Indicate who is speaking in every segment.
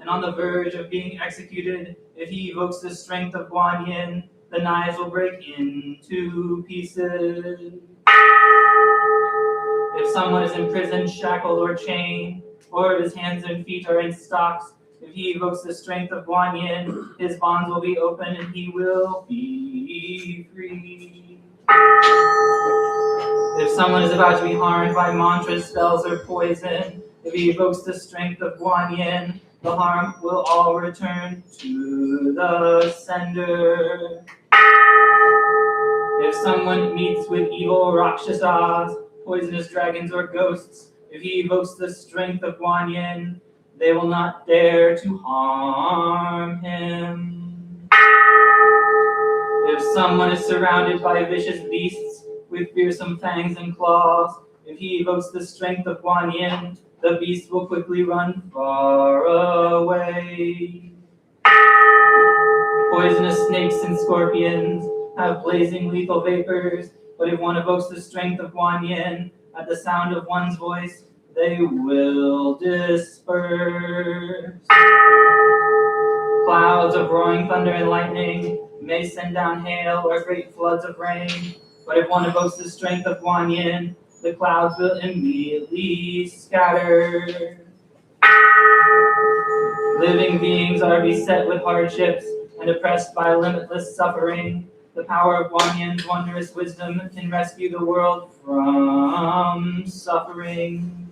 Speaker 1: and on the verge of being executed. If he evokes the strength of Guan Yin, the knives will break into pieces. If someone is imprisoned, shackled, or chained, or his hands and feet are in stocks, if he evokes the strength of Guan Yin, his bonds will be open and he will be free. If someone is about to be harmed by mantras, spells, or poison, if he evokes the strength of Guan Yin, the harm will all return to the sender. If someone meets with evil Rakshasas, poisonous dragons, or ghosts, if he evokes the strength of Guan Yin, they will not dare to harm him. If someone is surrounded by vicious beasts with fearsome fangs and claws, if he evokes the strength of Guan Yin, the beast will quickly run far away. Poisonous snakes and scorpions have blazing lethal vapors, but if one evokes the strength of Guan Yin, at the sound of one's voice, they will disperse. Clouds of roaring thunder and lightning may send down hail or great floods of rain, but if one evokes the strength of Guan Yin, the clouds will immediately scatter. Living beings are beset with hardships and oppressed by limitless suffering. The power of Guan Yin's wondrous wisdom can rescue the world from suffering.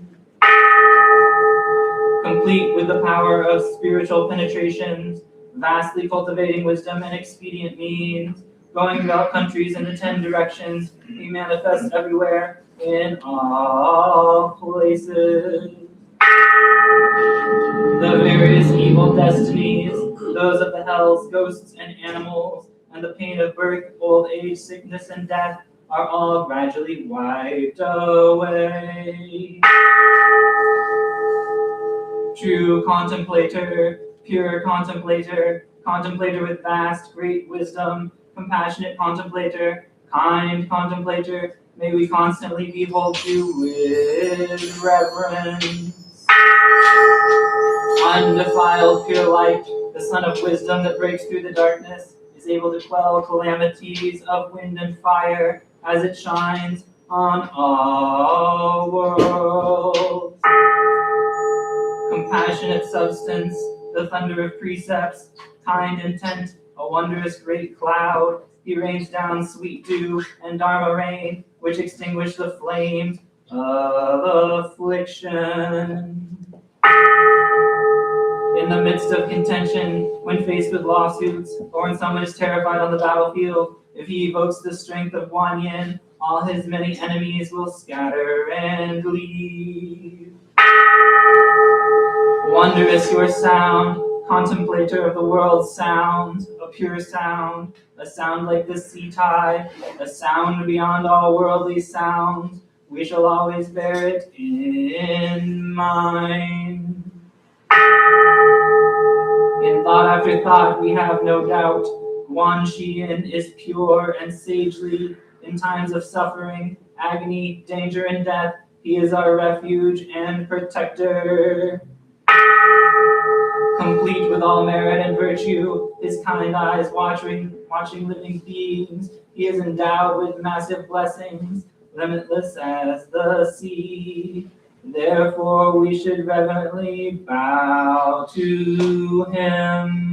Speaker 1: Complete with the power of spiritual penetrations, vastly cultivating wisdom and expedient means, going about countries in the 10 directions, he manifests everywhere in all places. The various evil destinies, those of the hells, ghosts, and animals, and the pain of birth, old age, sickness, and death are all gradually wiped away. True contemplator, pure contemplator, contemplator with vast, great wisdom, compassionate contemplator, kind contemplator, may we constantly behold you with reverence. Undefiled, pure light, the sun of wisdom that breaks through the darkness, is able to quell calamities of wind and fire as it shines on all worlds. Compassionate substance, the thunder of precepts, kind intent, a wondrous great cloud, he rains down sweet dew and Dharma rain, which extinguish the flames of affliction. In the midst of contention, when faced with lawsuits, or when someone is terrified on the battlefield, if he evokes the strength of Guan Yin, all his many enemies will scatter and leave. Wondrous your sound, contemplator of the world's sounds, a pure sound, a sound like the sea tide, a sound beyond all worldly sounds. We shall always bear it in mind. In thought after thought, we have no doubt, Guan Yin is pure and sagely. In times of suffering, agony, danger, and death, he is our refuge and protector. Complete with all merit and virtue, his kind eyes watching living beings, he is endowed with massive blessings, limitless as the sea. Therefore, we should reverently bow to him.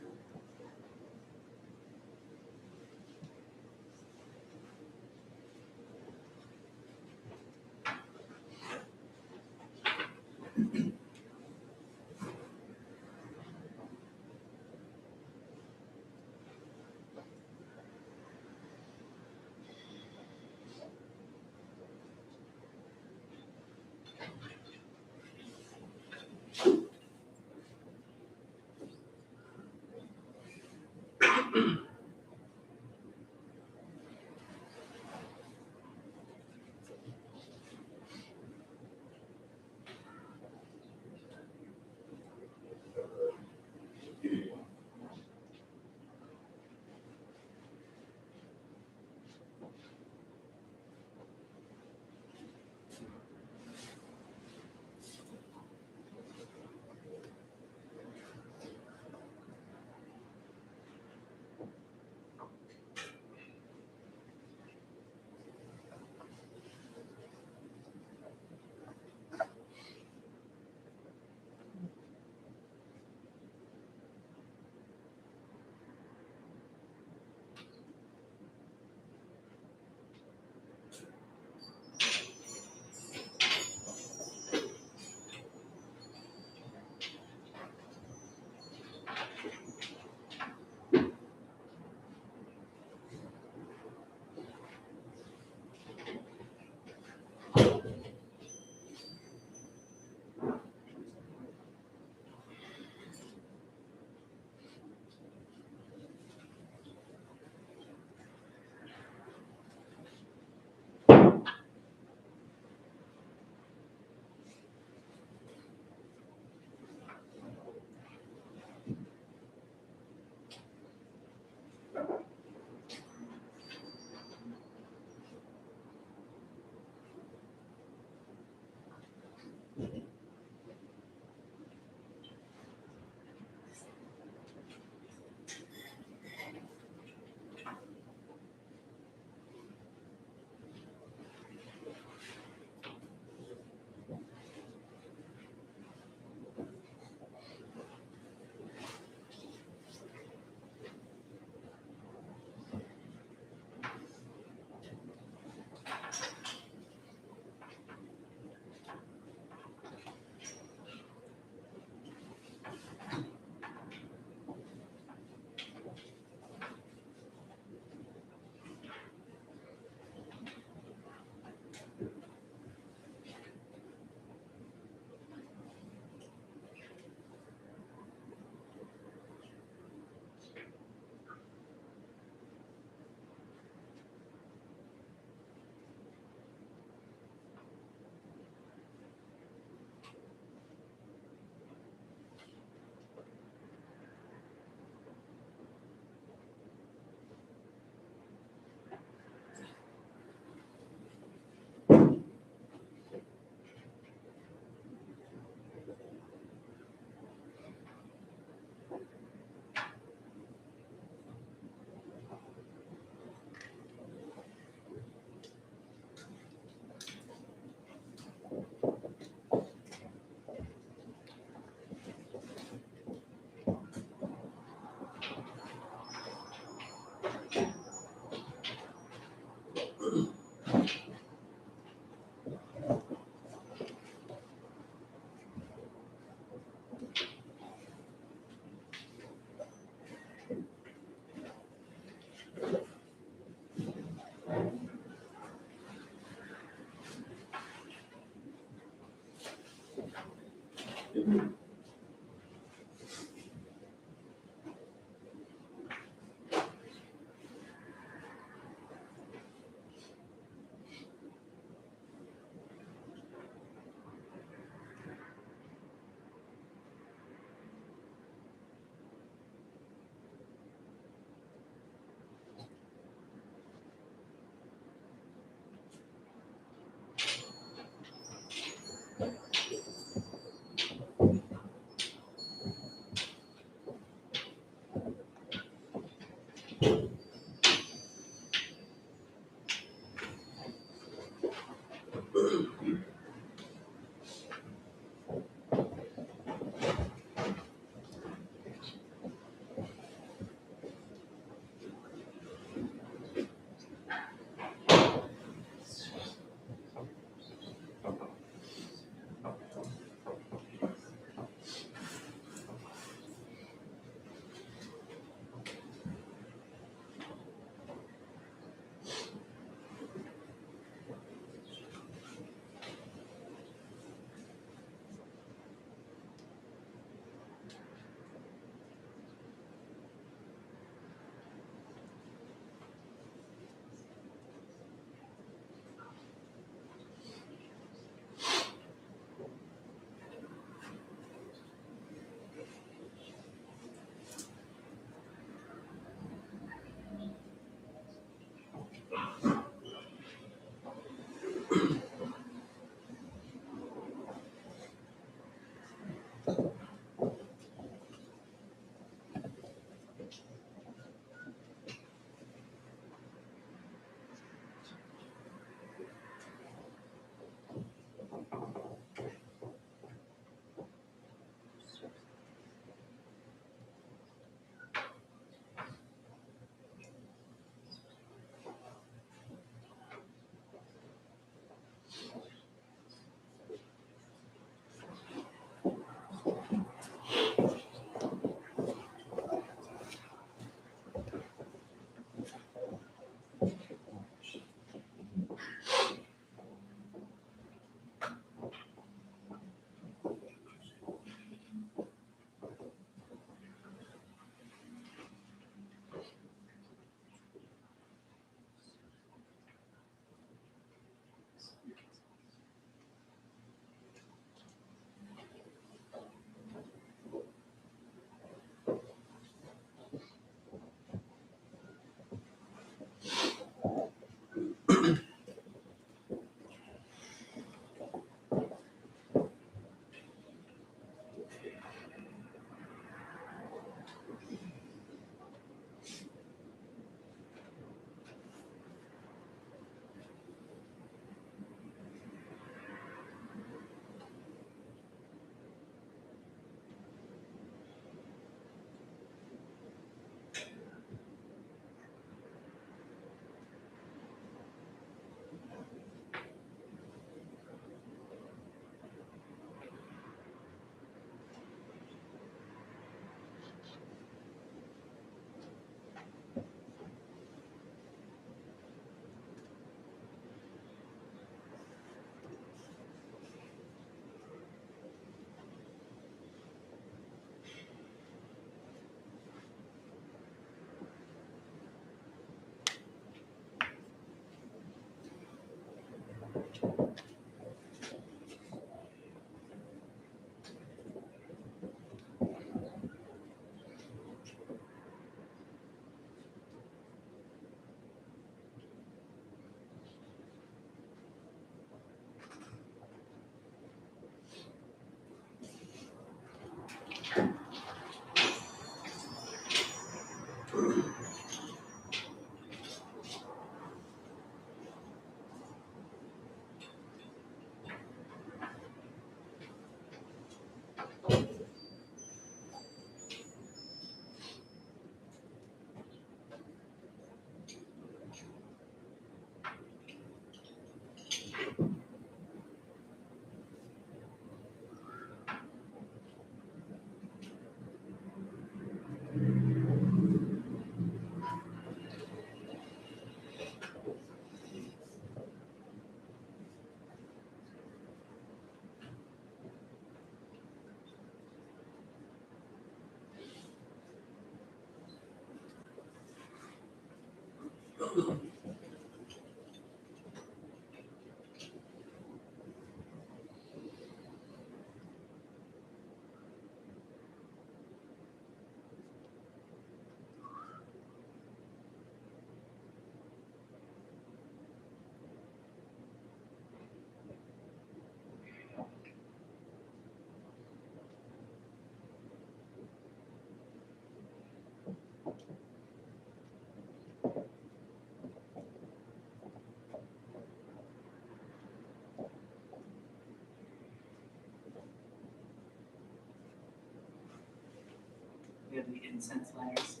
Speaker 1: the incense lighters.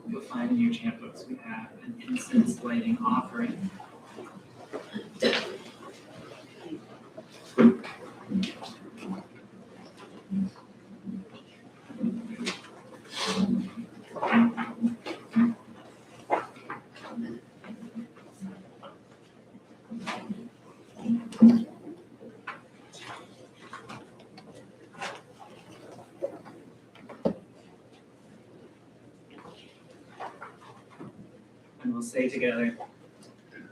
Speaker 1: You'll find in your chant books we have an incense lighting offering. And we'll say together,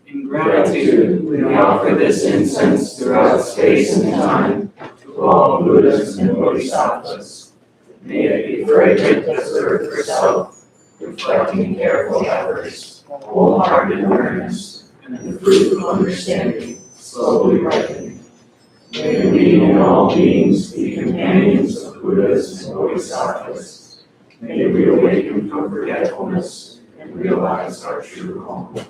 Speaker 1: in gratitude, we offer this incense throughout space and time to all Buddhas and Bodhisattvas. May it be fragrant as earth herself, reflecting careful efforts, wholehearted awareness, and the fruit of understanding, slowly ripening. May we and all beings be companions of Buddhas and Bodhisattvas. May we awaken from forgetfulness and realize our true home.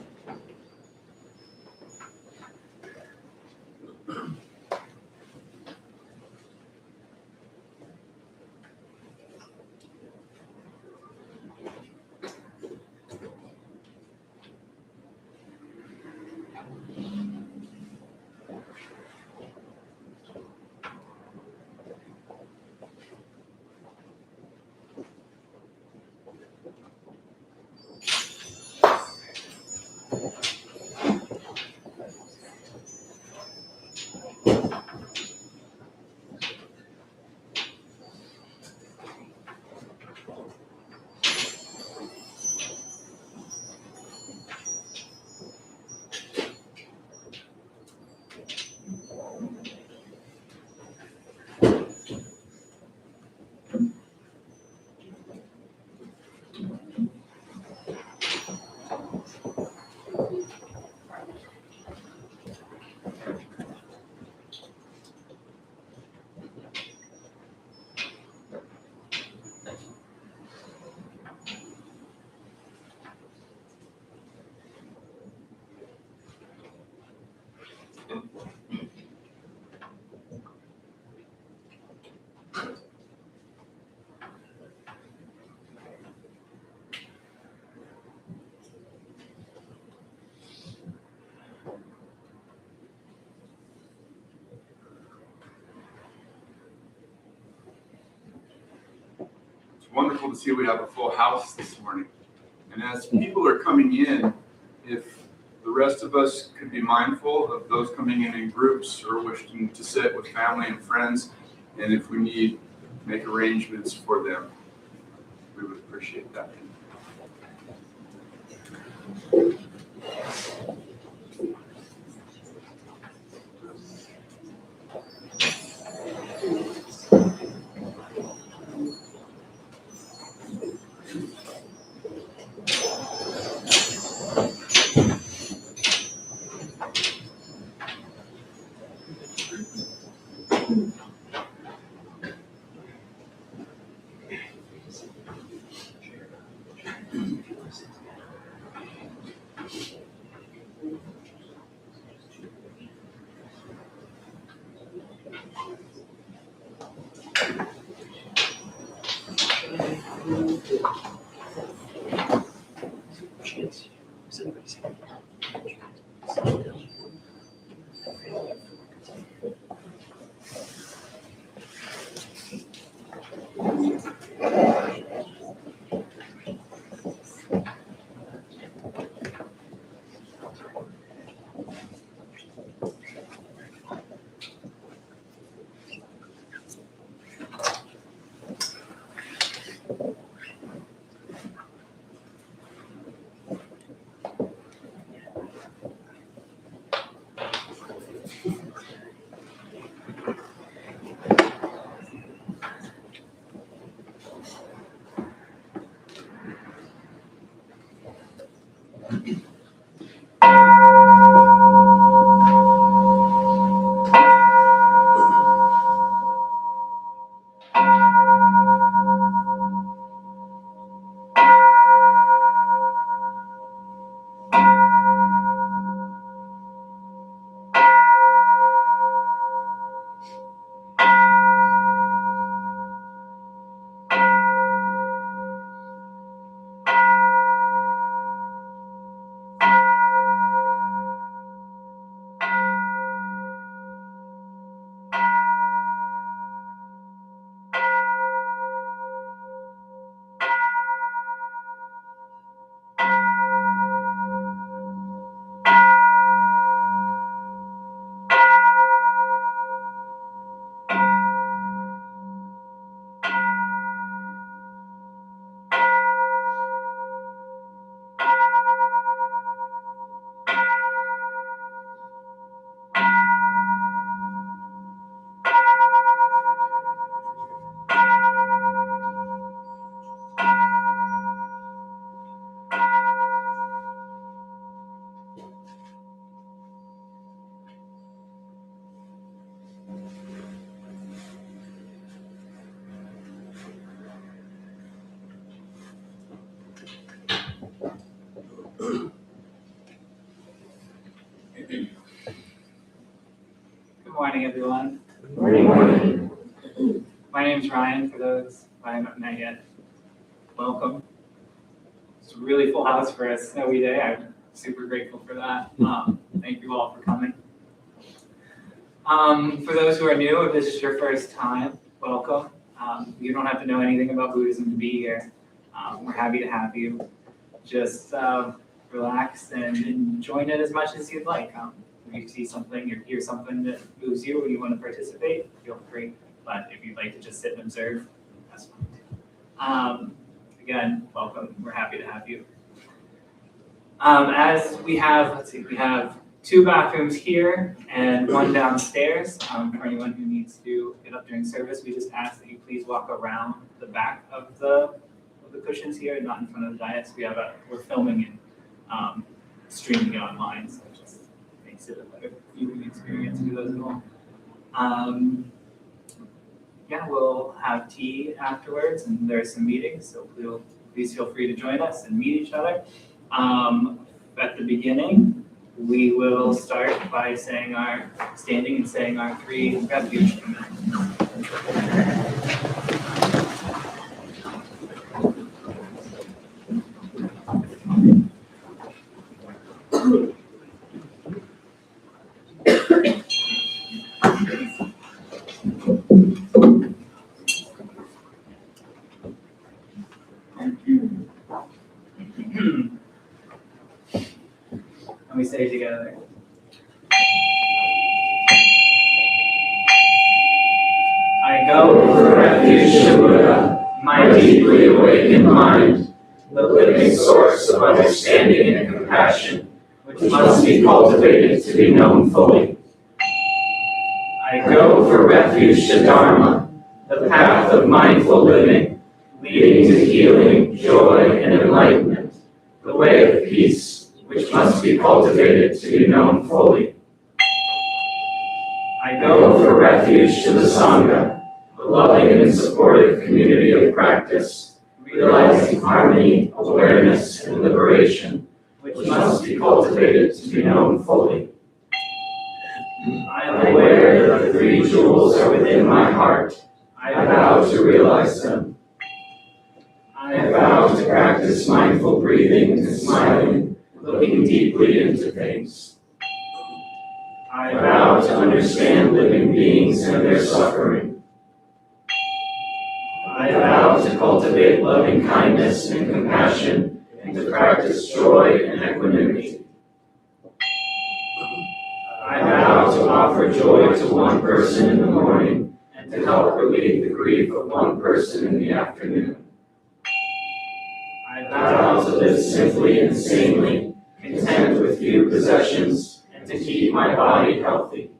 Speaker 2: Wonderful to see we have a full house this morning. And as people are coming in, if the rest of us could be mindful of those coming in groups or wishing to sit with family and friends, and if we need, make arrangements for them, we would appreciate that.
Speaker 3: Good morning, everyone.
Speaker 4: Good morning.
Speaker 3: My name's Ryan, for those I haven't met yet. Welcome. It's a really full house for a snowy day. I'm super grateful for that. Thank you all for coming. For those who are new, if this is your first time, welcome. You don't have to know anything about Buddhism to be here. We're happy to have you. Just relax and join it as much as you'd like. If you see something or hear something that moves you and you want to participate, feel free. But if you'd like to just sit and observe, that's fine. Again, welcome. We're happy to have you. As we have, we have 2 bathrooms here and 1 downstairs. For anyone who needs to get up during service, we just ask that you please walk around the back of the cushions here, not in front of the dais. We're filming and streaming it online, so it just makes it a better viewing experience for those involved. Yeah, we'll have tea afterwards, and there are some meetings, so please feel free to join us and meet each other. At the beginning, we will start by standing and saying our 3 refuge commandments. And we say together. I go for refuge to Buddha, my deeply awakened mind, the living source of understanding and compassion, which must be cultivated to be known fully. I go for refuge to Dharma, the path of mindful living, leading to healing, joy, and enlightenment, the way of peace, which must be cultivated to be known fully. I go for refuge to the Sangha, the loving and supportive community of practice, realizing harmony, awareness, and liberation, which must be cultivated to be known fully. I am aware that the 3 jewels are within my heart. I vow to realize them. I vow to practice mindful breathing and smiling, looking deeply into things. I vow to understand living beings and their suffering. I vow to cultivate loving kindness and compassion and to practice joy and equanimity. I vow to offer joy to 1 person in the morning and to help relieve the grief of 1 person in the afternoon. I vow to live simply and sanely, content with few possessions, and to keep my body healthy.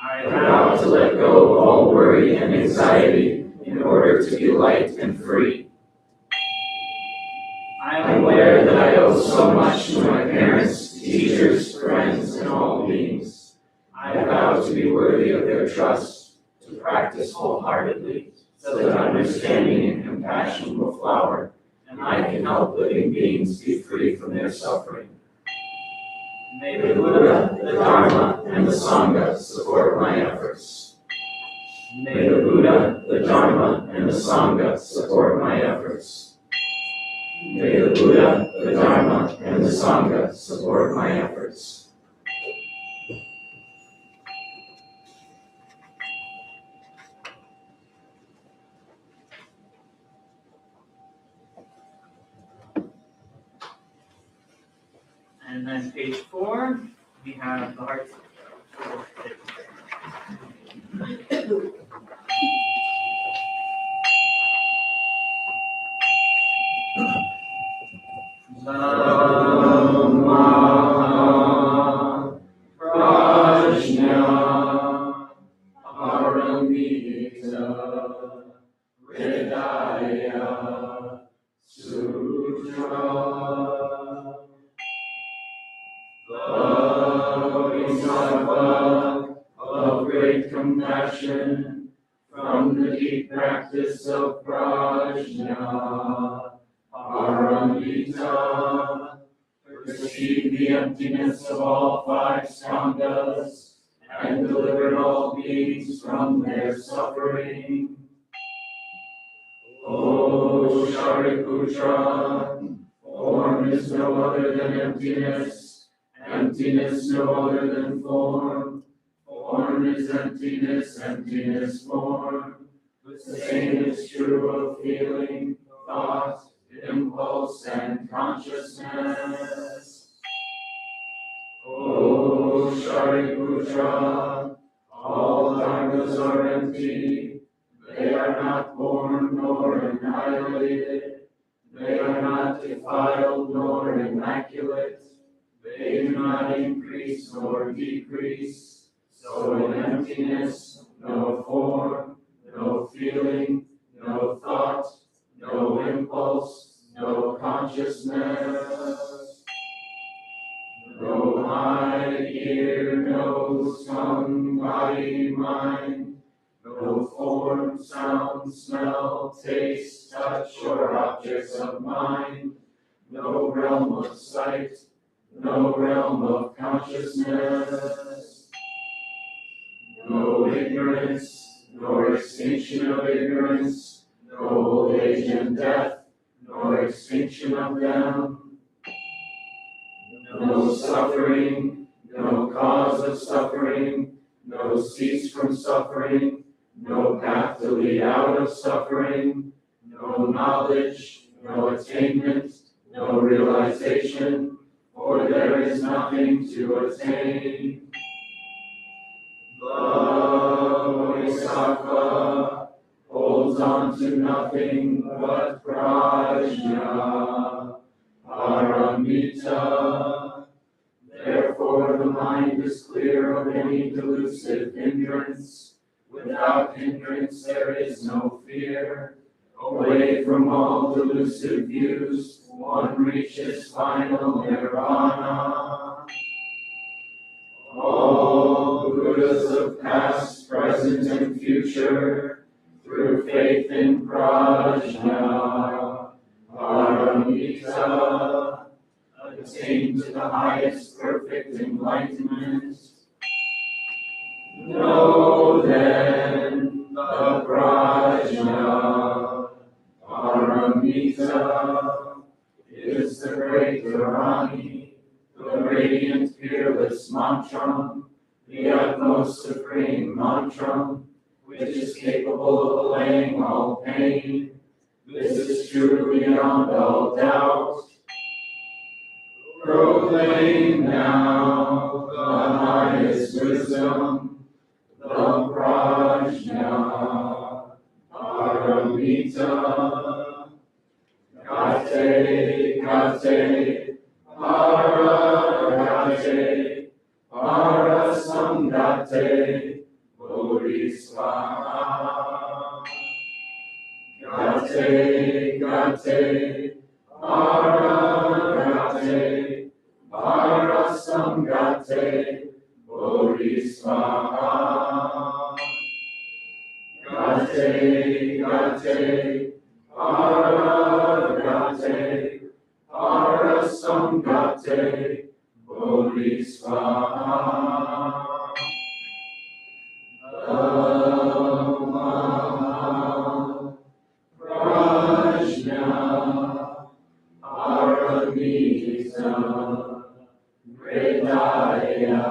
Speaker 3: I vow to let go of all worry and anxiety in order to be light and free. I am aware that I owe so much to my parents, teachers, friends, and all beings. I vow to be worthy of their trust, to practice wholeheartedly, so that understanding and compassion will flower, and I can help living beings be free from their suffering. May the Buddha, the Dharma, and the Sangha support my efforts. May the Buddha, the Dharma, and the Sangha support my efforts. May the Buddha, the Dharma, and the Sangha support my efforts. And then page 4, we have the heart. Dhamma prajna paramita hridaya sutra. Bodhisattva of great compassion, from the deep practice of prajna, paramita, perceive the emptiness of all five skandhas, and delivered all beings from their suffering. O Shariputra, form is no other than emptiness, emptiness no other than form. Form is emptiness, emptiness form. The same is true of feeling, thought, impulse, and consciousness. O Shariputra, all dharmas are empty. They are not born nor annihilated. They are not defiled nor immaculate. They do not increase nor decrease. So in emptiness, no form, no feeling, no thought, no impulse, no consciousness. No eye, ear, nose, tongue, body, mind. No form, sound, smell, taste, touch, or objects of mind. No realm of sight. No realm of consciousness. No ignorance, nor extinction of ignorance. No old age and death, nor extinction of them. No suffering, no cause of suffering, no cease from suffering, no path to lead out of suffering, no knowledge, no attainment, no realization, for there is nothing to attain. The Bodhisattva holds on to nothing but prajna, paramita. Therefore the mind is clear of any delusive hindrance. Without hindrance there is no fear. Away from all delusive views, one reaches final nirvana. All Buddhas of past, present, and future, through faith in prajna, paramita, attain to the highest perfect enlightenment. Know then the prajna, paramita, is the great Dharani, the radiant, fearless mantram, the utmost supreme mantram, which is capable of allaying all pain. This is true beyond all doubt. Proclaim now the highest wisdom, the prajna, paramita. Gate, gate, paragate, parasamgate, bodhisvaha. Gate, gate, paragate, parasamgate, bodhisvaha. Gate, gate, paragate, parasamgate, bodhisvaha. Prajna, paramita, Vedaya,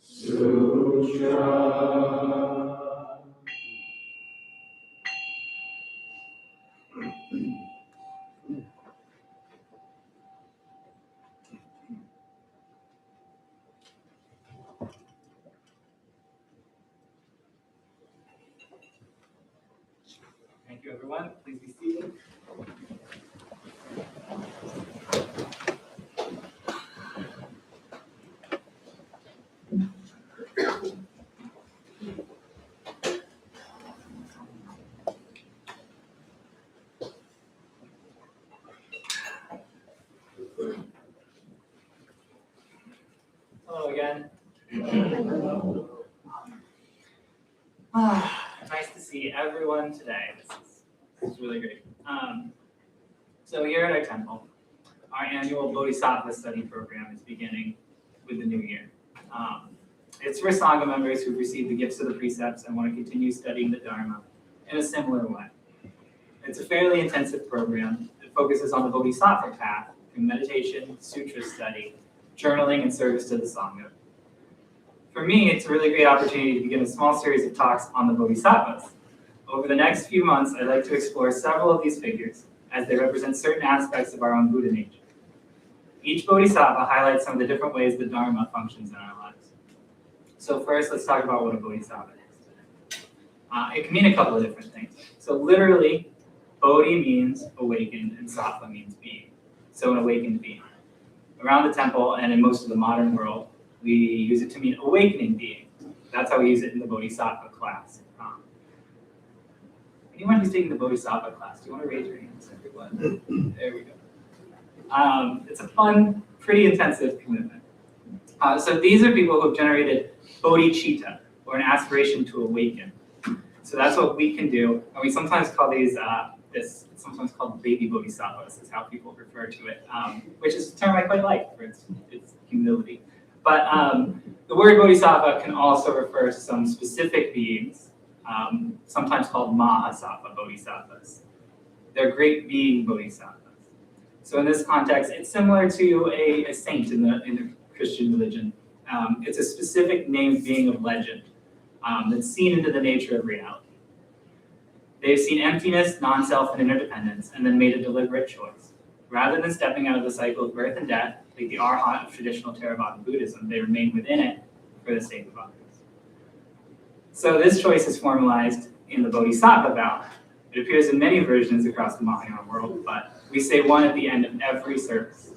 Speaker 3: Sutra.
Speaker 1: Thank you, everyone. Please be seated. Hello again. Nice to see everyone today. This is really great. So here at our temple, our annual Bodhisattva study program is beginning with the new year. It's for Sangha members who've received the gifts of the precepts and want to continue studying the Dharma in a similar way. It's a fairly intensive program that focuses on the Bodhisattva path through meditation, sutra study, journaling, and service to the Sangha. For me, it's a really great opportunity to begin a small series of talks on the Bodhisattvas. Over the next few months, I'd like to explore several of these figures as they represent certain aspects of our own Buddha nature. Each Bodhisattva highlights some of the different ways the Dharma functions in our lives. So first, let's talk about what a Bodhisattva is. It can mean a couple of different things. So literally, Bodhi means awakened and Sattva means being. So an awakened being. Around the temple and in most of the modern world, we use it to mean awakening being. That's how we use it in the Bodhisattva class. Anyone who's taking the Bodhisattva class, do you want to raise your hands, everyone? There we go. It's a fun, pretty intensive commitment. So these are people who have generated bodhicitta, or an aspiration to awaken. So that's what we can do. And we sometimes call these, it's sometimes called baby bodhisattvas, is how people refer to it, which is a term I quite like for its humility. But the word bodhisattva can also refer to some specific beings, sometimes called mahasattva bodhisattvas. They're great being bodhisattvas. So in this context, it's similar to a saint in the Christian religion. It's a specific named being of legend that's seen into the nature of reality. They've seen emptiness, non-self, and interdependence, and then made a deliberate choice. Rather than stepping out of the cycle of birth and death, like the arhat of traditional Theravada Buddhism, they remain within it for the sake of others. So this choice is formalized in the Bodhisattva vow. It appears in many versions across the Mahayana world, but we say one at the end of every service.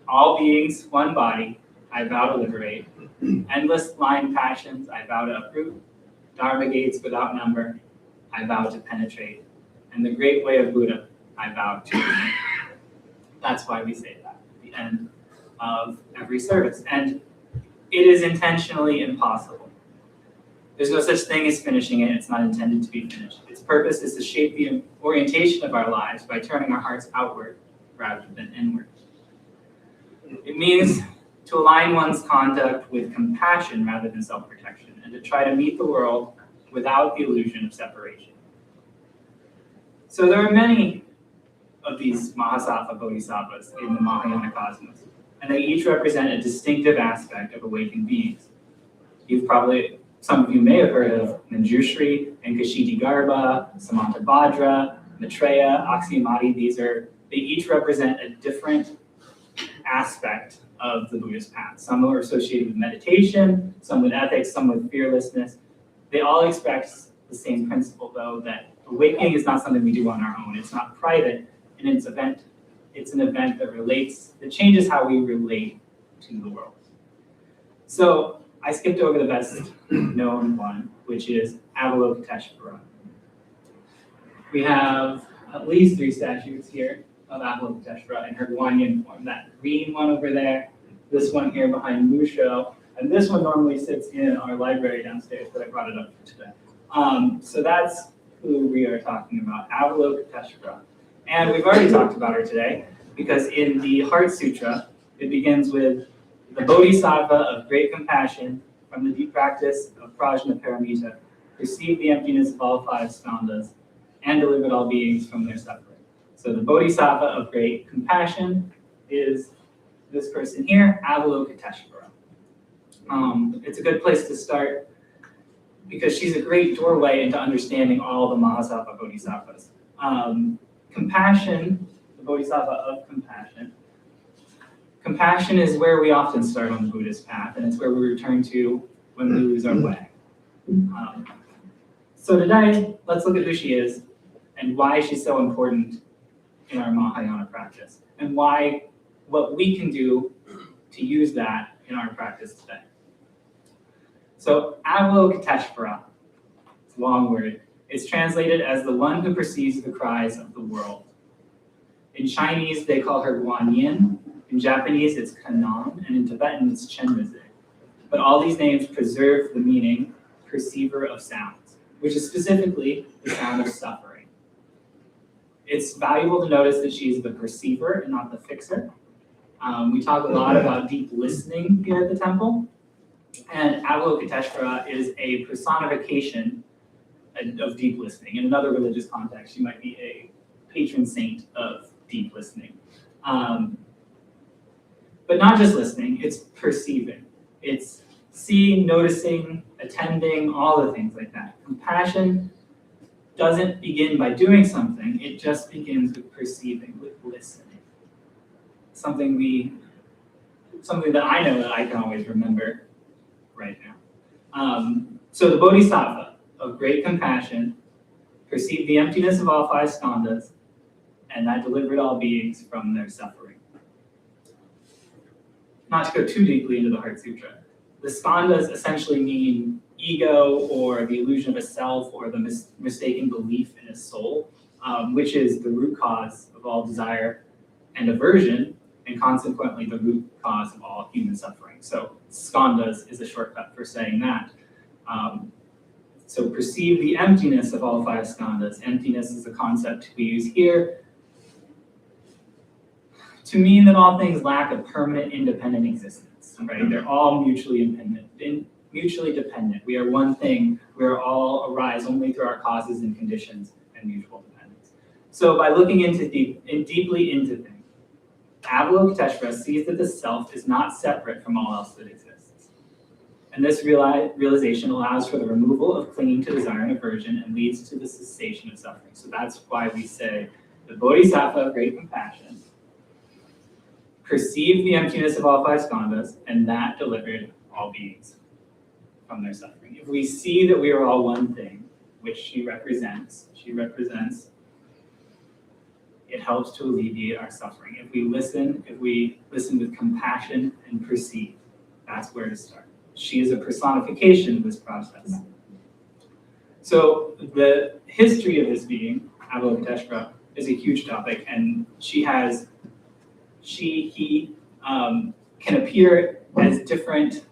Speaker 1: All beings, one body, I vow to liberate. Endless blind passions, I vow to uproot. Dharma gates without number, I vow to penetrate. And the great way of Buddha, I vow to remain. That's why we say that at the end of every service. And it is intentionally impossible. There's no such thing as finishing it. It's not intended to be finished. Its purpose is to shape the orientation of our lives by turning our hearts outward rather than inward. It means to align one's conduct with compassion rather than self-protection, and to try to meet the world without the illusion of separation. So there are many of these Mahasattva Bodhisattvas in the Mahayana cosmos, and they each represent a distinctive aspect of awakened beings. Some of you may have heard of Manjushri and Kashiti-Garbha, Samantabhadra, Maitreya, Aksyamati. They each represent a different aspect of the Buddhist path. Some are associated with meditation, some with ethics, some with fearlessness. They all express the same principle, though, that awakening is not something we do on our own. It's not private, and it's an event that changes how we relate to the world. So I skipped over the best known one, which is Avalokiteshvara. We have at least 3 statues here of Avalokiteshvara in her Guanyin form. That green one over there, this one here behind Musho, and this one normally sits in our library downstairs, but I brought it up for today. So that's who we are talking about, Avalokiteshvara. And we've already talked about her today, because in the Heart Sutra, it begins with the Bodhisattva of great compassion from the deep practice of prajna paramita, perceived the emptiness of all 5 skandhas, and delivered all beings from their suffering. So the Bodhisattva of great compassion is this person here, Avalokiteshvara. It's a good place to start because she's a great doorway into understanding all the Mahasattva Bodhisattvas. Compassion, the Bodhisattva of compassion. Compassion is where we often start on the Buddhist path, and it's where we return to when we lose our way. So today, let's look at who she is and why she's so important in our Mahayana practice, and what we can do to use that in our practice today. So Avalokiteshvara, it's a long word. It's translated as the one who perceives the cries of the world. In Chinese, they call her Guanyin. In Japanese, it's Kannon, and in Tibetan, it's Chenrezig. But all these names preserve the meaning, perceiver of sounds, which is specifically the sound of suffering. It's valuable to notice that she's the perceiver and not the fixer. We talk a lot about deep listening here at the temple, and Avalokiteshvara is a personification of deep listening. In another religious context, she might be a patron saint of deep listening. But not just listening, it's perceiving. It's seeing, noticing, attending, all the things like that. Compassion doesn't begin by doing something, it just begins with perceiving, with listening. Something that I know that I can always remember right now. So the Bodhisattva of great compassion perceived the emptiness of all five skandhas, and that delivered all beings from their suffering. Not to go too deeply into the Heart Sutra, the skandhas essentially mean ego or the illusion of a self or the mistaken belief in a soul, which is the root cause of all desire and aversion, and consequently the root cause of all human suffering. So skandhas is a shortcut for saying that. So perceive the emptiness of all five skandhas. Emptiness is a concept we use here to mean that all things lack a permanent independent existence, right? They're all mutually dependent. We are one thing. We are all arise only through our causes and conditions and mutual dependence. So by looking deeply into things, Avalokiteshvara sees that the self is not separate from all else that exists. And this realization allows for the removal of clinging to desire and aversion and leads to the cessation of suffering. So that's why we say the Bodhisattva of great compassion perceived the emptiness of all five skandhas, and that delivered all beings from their suffering. If we see that we are all one thing, which she represents, it helps to alleviate our suffering. If we listen with compassion and perceive, that's where to start. She is a personification of this process. So the history of this being, Avalokiteshvara, is a huge topic, and he can appear as different.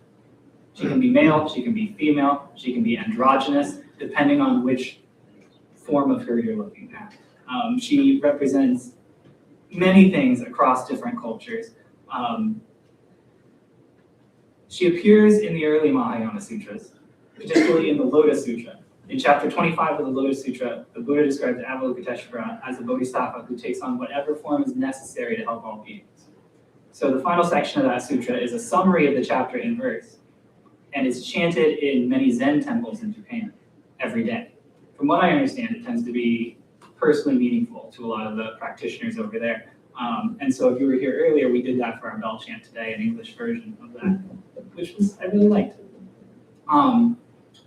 Speaker 1: She can be male, she can be female, she can be androgynous, depending on which form of her you're looking at. She represents many things across different cultures. She appears in the early Mahayana sutras, particularly in the Lotus Sutra. In chapter 25 of the Lotus Sutra, the Buddha describes Avalokiteshvara as a bodhisattva who takes on whatever form is necessary to help all beings. So the final section of that sutra is a summary of the chapter in verse, and it's chanted in many Zen temples in Japan every day. From what I understand, it tends to be personally meaningful to a lot of the practitioners over there. And so if you were here earlier, we did that for our bell chant today, an English version of that, which I really liked.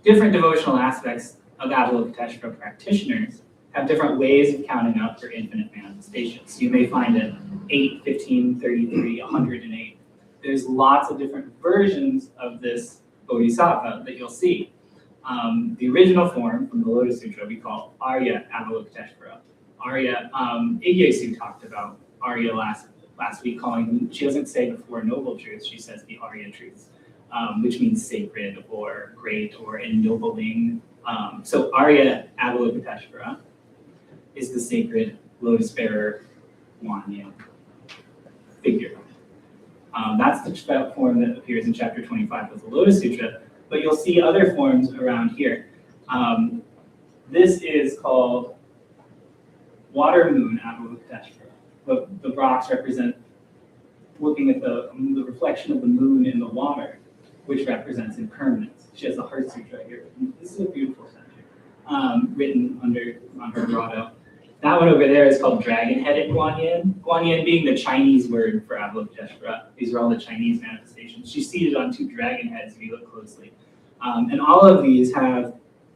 Speaker 1: Different devotional aspects of Avalokiteshvara practitioners have different ways of counting up their infinite manifestations. So you may find it 8, 15, 33, 108. There's lots of different versions of this bodhisattva that you'll see. The original form from the Lotus Sutra we call Arya Avalokiteshvara. Arya, Igyesu talked about Arya last week, she doesn't say the Four Noble Truths, she says the Arya Truths, which means sacred or great or ennobling. So Arya Avalokiteshvara is the sacred lotus bearer Guanyin figure. That's the form that appears in chapter 25 of the Lotus Sutra, but you'll see other forms around here. This is called Water Moon Avalokiteshvara. The rocks represent looking at the reflection of the moon in the water, which represents impermanence. She has the Heart Sutra here. This is a beautiful statue, written on her grotto. That one over there is called Dragon-Headed Guanyin. Guanyin being the Chinese word for Avalokiteshvara. These are all the Chinese manifestations. She's seated on 2 dragon heads if you look closely. And all of these have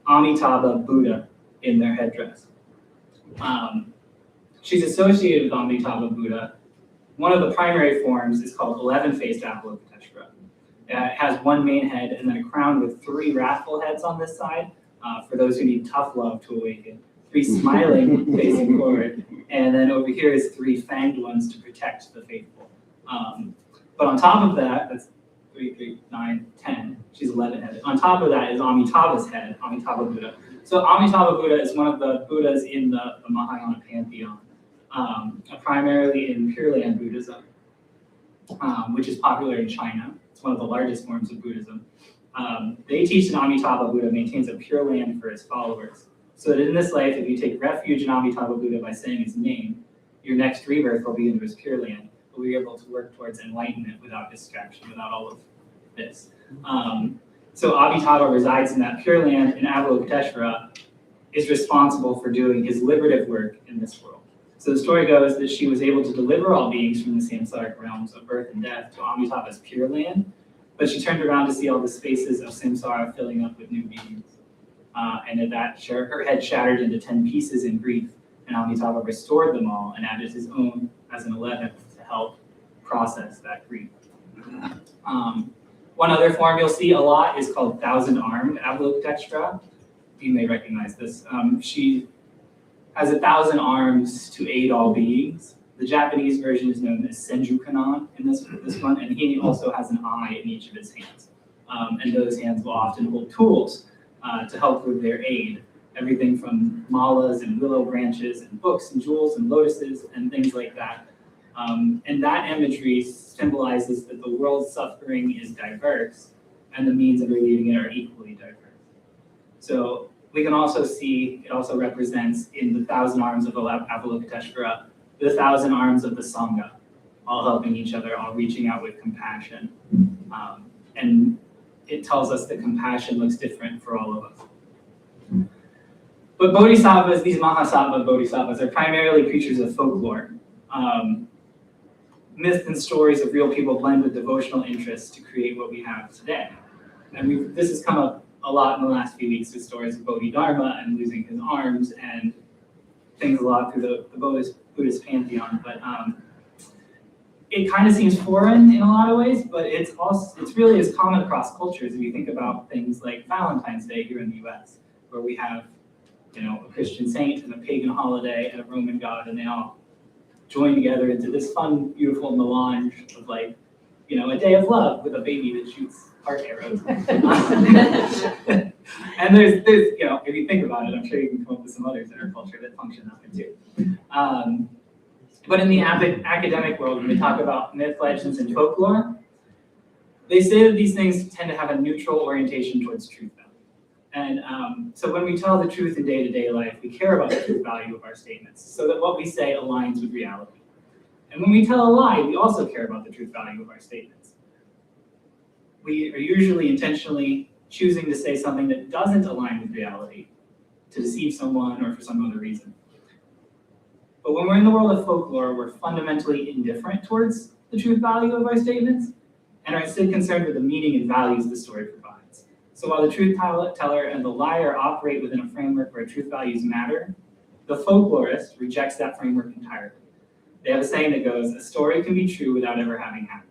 Speaker 1: Amitabha Buddha in their headdress. She's associated with Amitabha Buddha. One of the primary forms is called 11-faced Avalokiteshvara. It has 1 main head and then a crown with 3 wrathful heads on this side, for those who need tough love to awaken. 3 smiling facing forward, and then over here is 3 fanged ones to protect the faithful. But on top of that, that's 3, 3, 9, 10. She's 11-headed. On top of that is Amitabha's head, Amitabha Buddha. So Amitabha Buddha is one of the Buddhas in the Mahayana pantheon. primarily in Pure Land Buddhism, which is popular in China. It's one of the largest forms of Buddhism. They teach that Amitabha Buddha maintains a pure land for his followers, so that in this life, if you take refuge in Amitabha Buddha by saying his name, your next rebirth will be into his pure land. You'll be able to work towards enlightenment without distraction, without all of this. So Amitabha resides in that pure land, and Avalokiteshvara is responsible for doing his liberative work in this world. So the story goes that she was able to deliver all beings from the samsaric realms of birth and death to Amitabha's pure land, but she turned around to see all the spaces of samsara filling up with new beings. And at that, her head shattered into 10 pieces in grief, and Amitabha restored them all and added his own as an 11th to help process that grief. One other form you'll see a lot is called thousand-armed Avalokiteshvara. You may recognize this. She has 1,000 arms to aid all beings. The Japanese version is known as Senjukanan in this one, and he also has an eye in each of his hands. And those hands will often hold tools to help with their aid. Everything from malas and willow branches and books and jewels and lotuses and things like that. And that imagery symbolizes that the world's suffering is diverse and the means of relieving it are equally diverse. So we can also see, it also represents in the 1,000 arms of Avalokiteshvara, the 1,000 arms of the Sangha, all helping each other, all reaching out with compassion. And it tells us that compassion looks different for all of us. But bodhisattvas, these mahasattva bodhisattvas, are primarily creatures of folklore. Myths and stories of real people blend with devotional interests to create what we have today. And this has come up a lot in the last few weeks with stories of Bodhidharma and losing his arms and things a lot through the Buddhist pantheon. But it kind of seems foreign in a lot of ways, but it's really as common across cultures if you think about things like Valentine's Day here in the US, where we have a Christian saint and a pagan holiday and a Roman god, and they all join together into this fun, beautiful melange of a day of love with a baby that shoots heart arrows. And there's if you think about it, I'm sure you can come up with some others in our culture that function that way too. But in the academic world, when we talk about myth, legends, and folklore, they say that these things tend to have a neutral orientation towards truth value. And so when we tell the truth in day-to-day life, we care about the truth value of our statements so that what we say aligns with reality. And when we tell a lie, we also care about the truth value of our statements. We are usually intentionally choosing to say something that doesn't align with reality to deceive someone or for some other reason. But when we're in the world of folklore, we're fundamentally indifferent towards the truth value of our statements and are instead concerned with the meaning and values the story provides. So while the truth teller and the liar operate within a framework where truth values matter, the folklorist rejects that framework entirely. They have a saying that goes, a story can be true without ever having happened.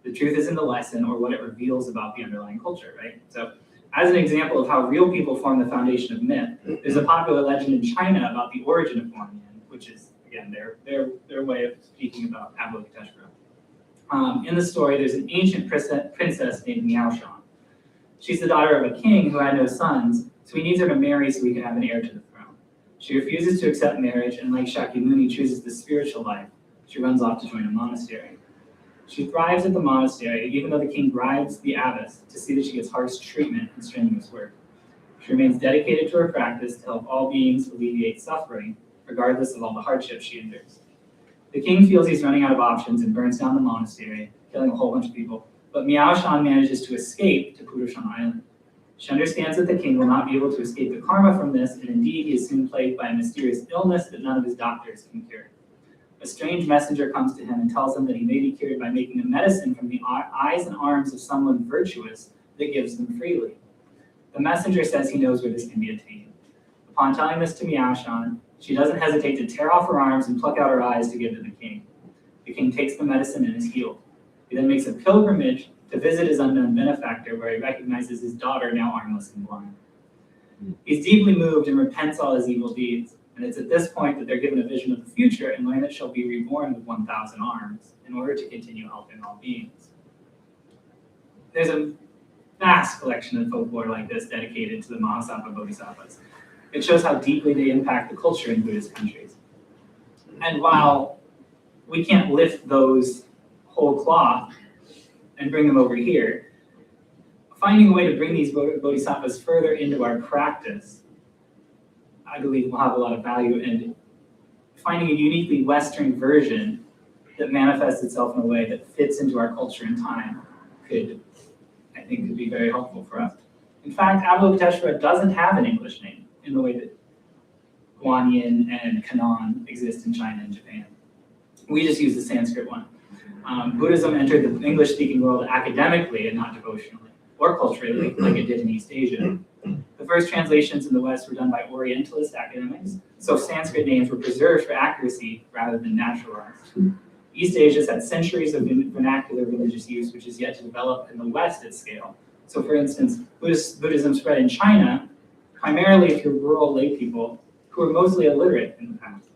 Speaker 1: The truth is in the lesson or what it reveals about the underlying culture, right? So as an example of how real people form the foundation of myth, there's a popular legend in China about the origin of Guanyin, which is, again, their way of speaking about Avalokiteshvara. In the story, there's an ancient princess named Miaoshan. She's the daughter of a king who had no sons, so he needs her to marry so he can have an heir to the throne. She refuses to accept marriage, and like Shakyamuni chooses the spiritual life, she runs off to join a monastery. She thrives at the monastery, even though the king bribes the abbess to see that she gets harsh treatment and strenuous work. She remains dedicated to her practice to help all beings alleviate suffering, regardless of all the hardships she endures. The king feels he's running out of options and burns down the monastery, killing a whole bunch of people, but Miaoshan manages to escape to Purushan Island. She understands that the king will not be able to escape the karma from this, and indeed he is soon plagued by a mysterious illness that none of his doctors can cure. A strange messenger comes to him and tells him that he may be cured by making a medicine from the eyes and arms of someone virtuous that gives them freely. The messenger says he knows where this can be attained. Upon telling this to Miaoshan, she doesn't hesitate to tear off her arms and pluck out her eyes to give to the king. The king takes the medicine and is healed. He then makes a pilgrimage to visit his unknown benefactor, where he recognizes his daughter, now armless and blind. He's deeply moved and repents all his evil deeds, and it's at this point that they're given a vision of the future and learn that she'll be reborn with 1,000 arms in order to continue helping all beings. There's a vast collection of folklore like this dedicated to the Mahasattva Bodhisattvas. It shows how deeply they impact the culture in Buddhist countries. And while we can't lift those whole cloth and bring them over here, finding a way to bring these bodhisattvas further into our practice, I believe will have a lot of value, and finding a uniquely Western version that manifests itself in a way that fits into our culture and time could be very helpful for us. In fact, Avalokiteshvara doesn't have an English name in the way that Guanyin and Kannon exist in China and Japan. We just use the Sanskrit one. Buddhism entered the English-speaking world academically and not devotionally, or culturally, like it did in East Asia. The first translations in the West were done by Orientalist academics, so Sanskrit names were preserved for accuracy rather than naturalized. East Asia's had centuries of vernacular religious use, which is yet to develop in the West at scale. So for instance, Buddhism spread in China, primarily through rural lay people who were mostly illiterate in the past.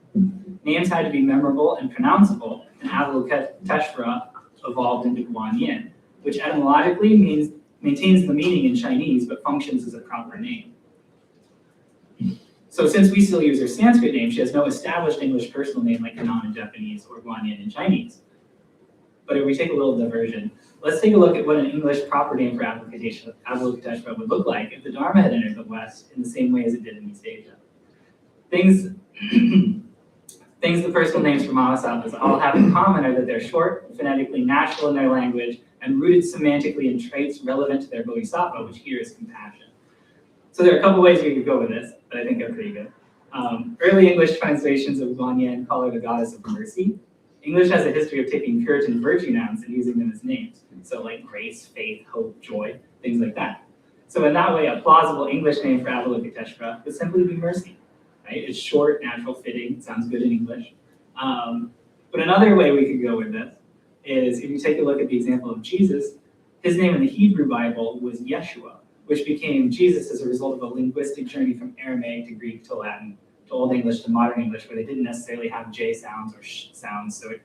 Speaker 1: Names had to be memorable and pronounceable, and Avalokiteshvara evolved into Guanyin, which etymologically maintains the meaning in Chinese, but functions as a proper name. So since we still use her Sanskrit name, she has no established English personal name like Kannon in Japanese or Guanyin in Chinese. But if we take a little diversion, let's take a look at what an English proper name for Avalokiteshvara would look like if the Dharma had entered the West in the same way as it did in East Asia. Things the personal names for Bodhisattvas all have in common are that they're short, phonetically natural in their language, and rooted semantically in traits relevant to their bodhisattva, which here is compassion. So there are a couple ways we could go with this that I think are pretty good. Early English translations of Guanyin call her the goddess of mercy. English has a history of taking Puritan virtue nouns and using them as names. So like grace, faith, hope, joy, things like that. So in that way, a plausible English name for Avalokiteshvara would simply be mercy. Right? It's short, natural, fitting, sounds good in English. But another way we could go with this is if you take a look at the example of Jesus, his name in the Hebrew Bible was Yeshua, which became Jesus as a result of a linguistic journey from Aramaic to Greek to Latin to Old English to Modern English, where they didn't necessarily have J sounds or sh sounds, so it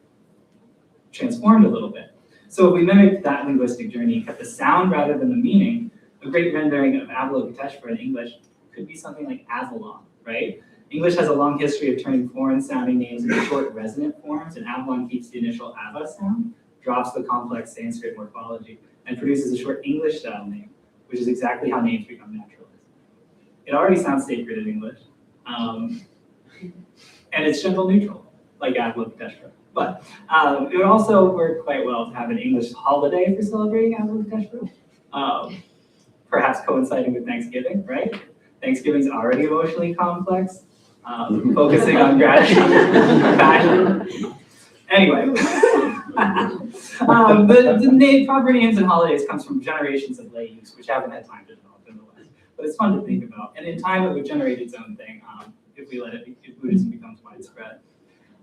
Speaker 1: transformed a little bit. So if we mimicked that linguistic journey and kept the sound rather than the meaning, a great rendering of Avalokiteshvara in English could be something like Avalon, right? English has a long history of turning foreign-sounding names into short resonant forms, and Avalon keeps the initial Ava sound, drops the complex Sanskrit morphology, and produces a short English-style name, which is exactly how names become naturalized. It already sounds sacred in English, and it's gender-neutral, like Avalokiteshvara. But it would also work quite well to have an English holiday for celebrating Avalokiteshvara, perhaps coinciding with Thanksgiving, right? Thanksgiving's already emotionally complex, focusing on gratitude and passion. Anyway, the proper names and holidays comes from generations of lay use, which haven't had time to develop in the West. But it's fun to think about, and in time it would generate its own thing if Buddhism becomes widespread.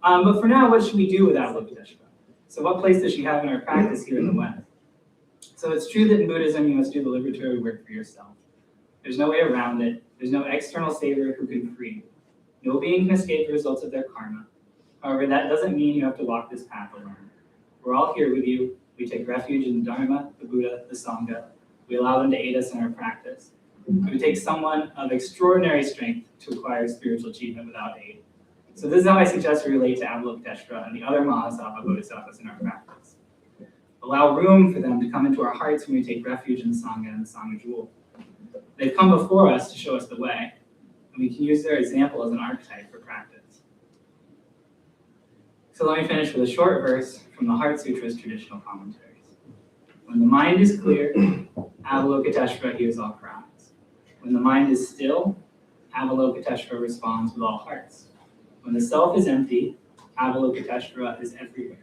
Speaker 1: But for now, what should we do with Avalokiteshvara? So what place does she have in our practice here in the West? So it's true that in Buddhism you must do the liberatory work for yourself. There's no way around it. There's no external savior who can free you. No being can escape the results of their karma. However, that doesn't mean you have to walk this path alone. We're all here with you. We take refuge in the Dharma, the Buddha, the Sangha. We allow them to aid us in our practice. It would take someone of extraordinary strength to acquire spiritual achievement without aid. So this is how I suggest we relate to Avalokiteshvara and the other Mahasattva Bodhisattvas in our practice. Allow room for them to come into our hearts when we take refuge in the Sangha and the Sangha jewel. They've come before us to show us the way, and we can use their example as an archetype for practice. So let me finish with a short verse from the Heart Sutra's traditional commentaries. When the mind is clear, Avalokiteshvara hears all cries. When the mind is still, Avalokiteshvara responds with all hearts. When the self is empty, Avalokiteshvara is everywhere.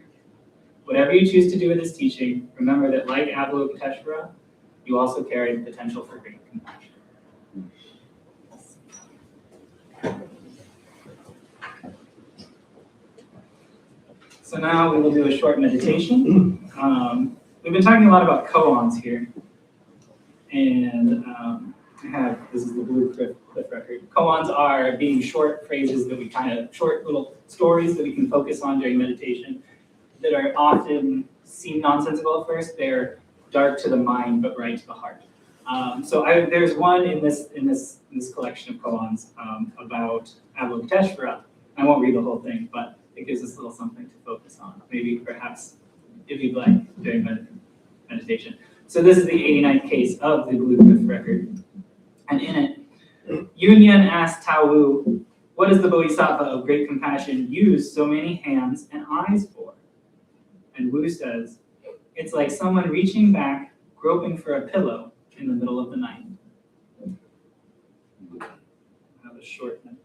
Speaker 1: Whatever you choose to do with this teaching, remember that like Avalokiteshvara, you also carry the potential for great compassion. So now we will do a short meditation. We've been talking a lot about koans here. And this is the blue cliff record. Koans are being short phrases that we short little stories that we can focus on during meditation that are often seem nonsensical at first. They're dark to the mind, but bright to the heart. There's one in this collection of koans about Avalokiteshvara. I won't read the whole thing, but it gives us a little something to focus on. Maybe perhaps if you'd like during meditation. So this is the 89th case of the Blue Cliff record. And in it, Yunyan asked Tao Wu, what does the Bodhisattva of great compassion use so many hands and eyes for? And Wu says, it's like someone reaching back, groping for a pillow in the middle of the night. I'll have a short meditation.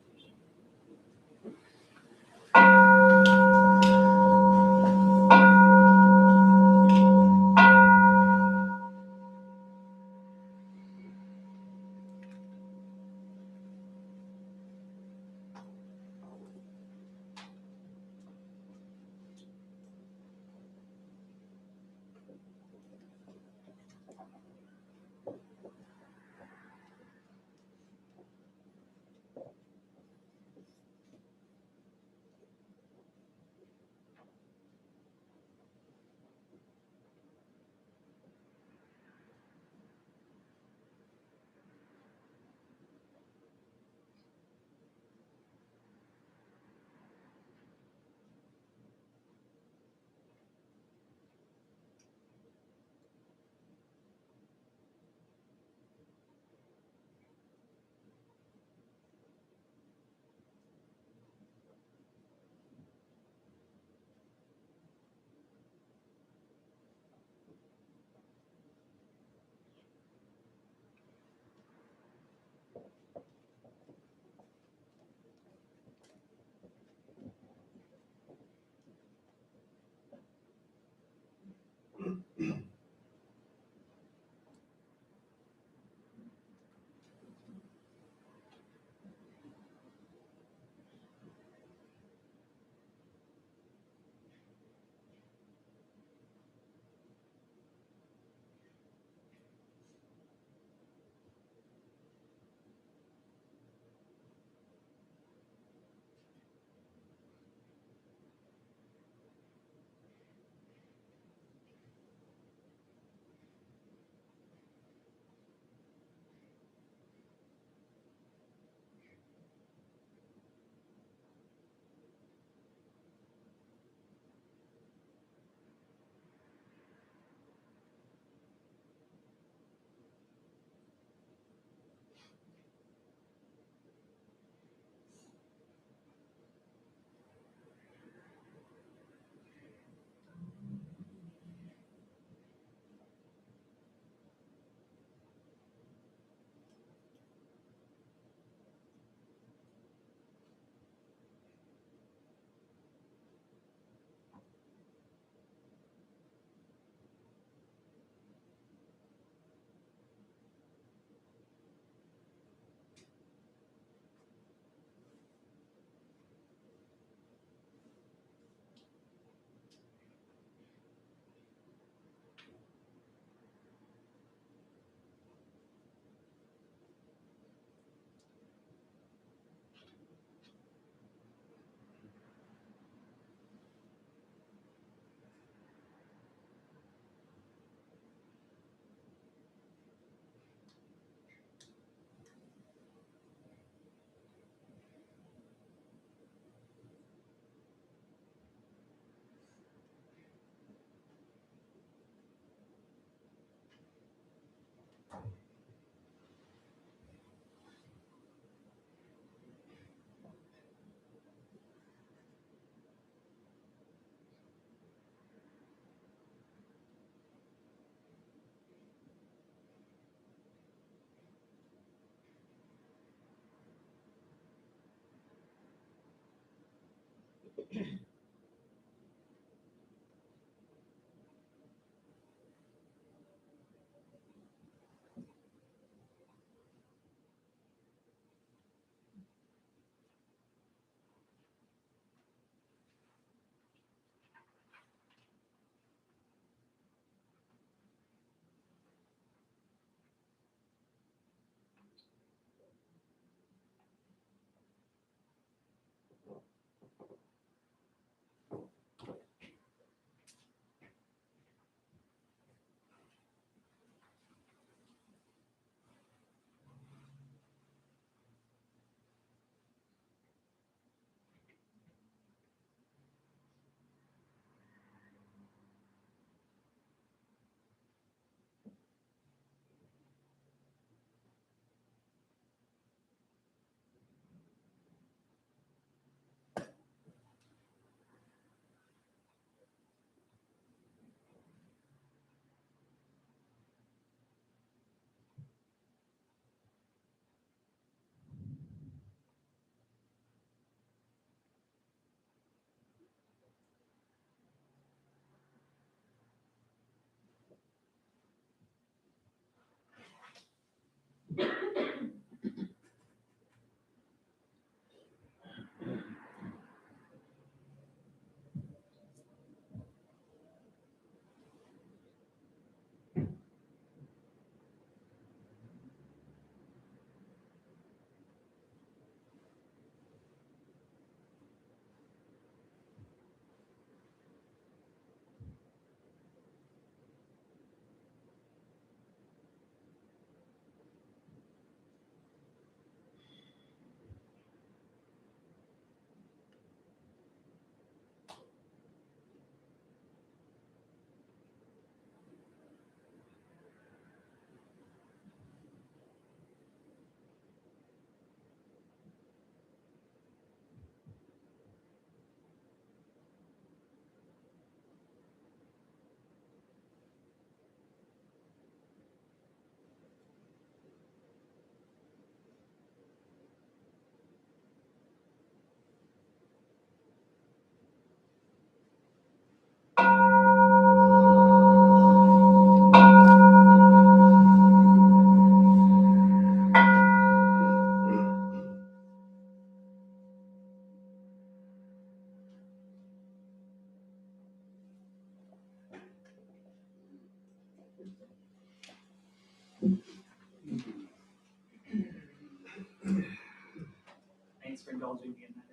Speaker 1: Thanks for indulging me in that.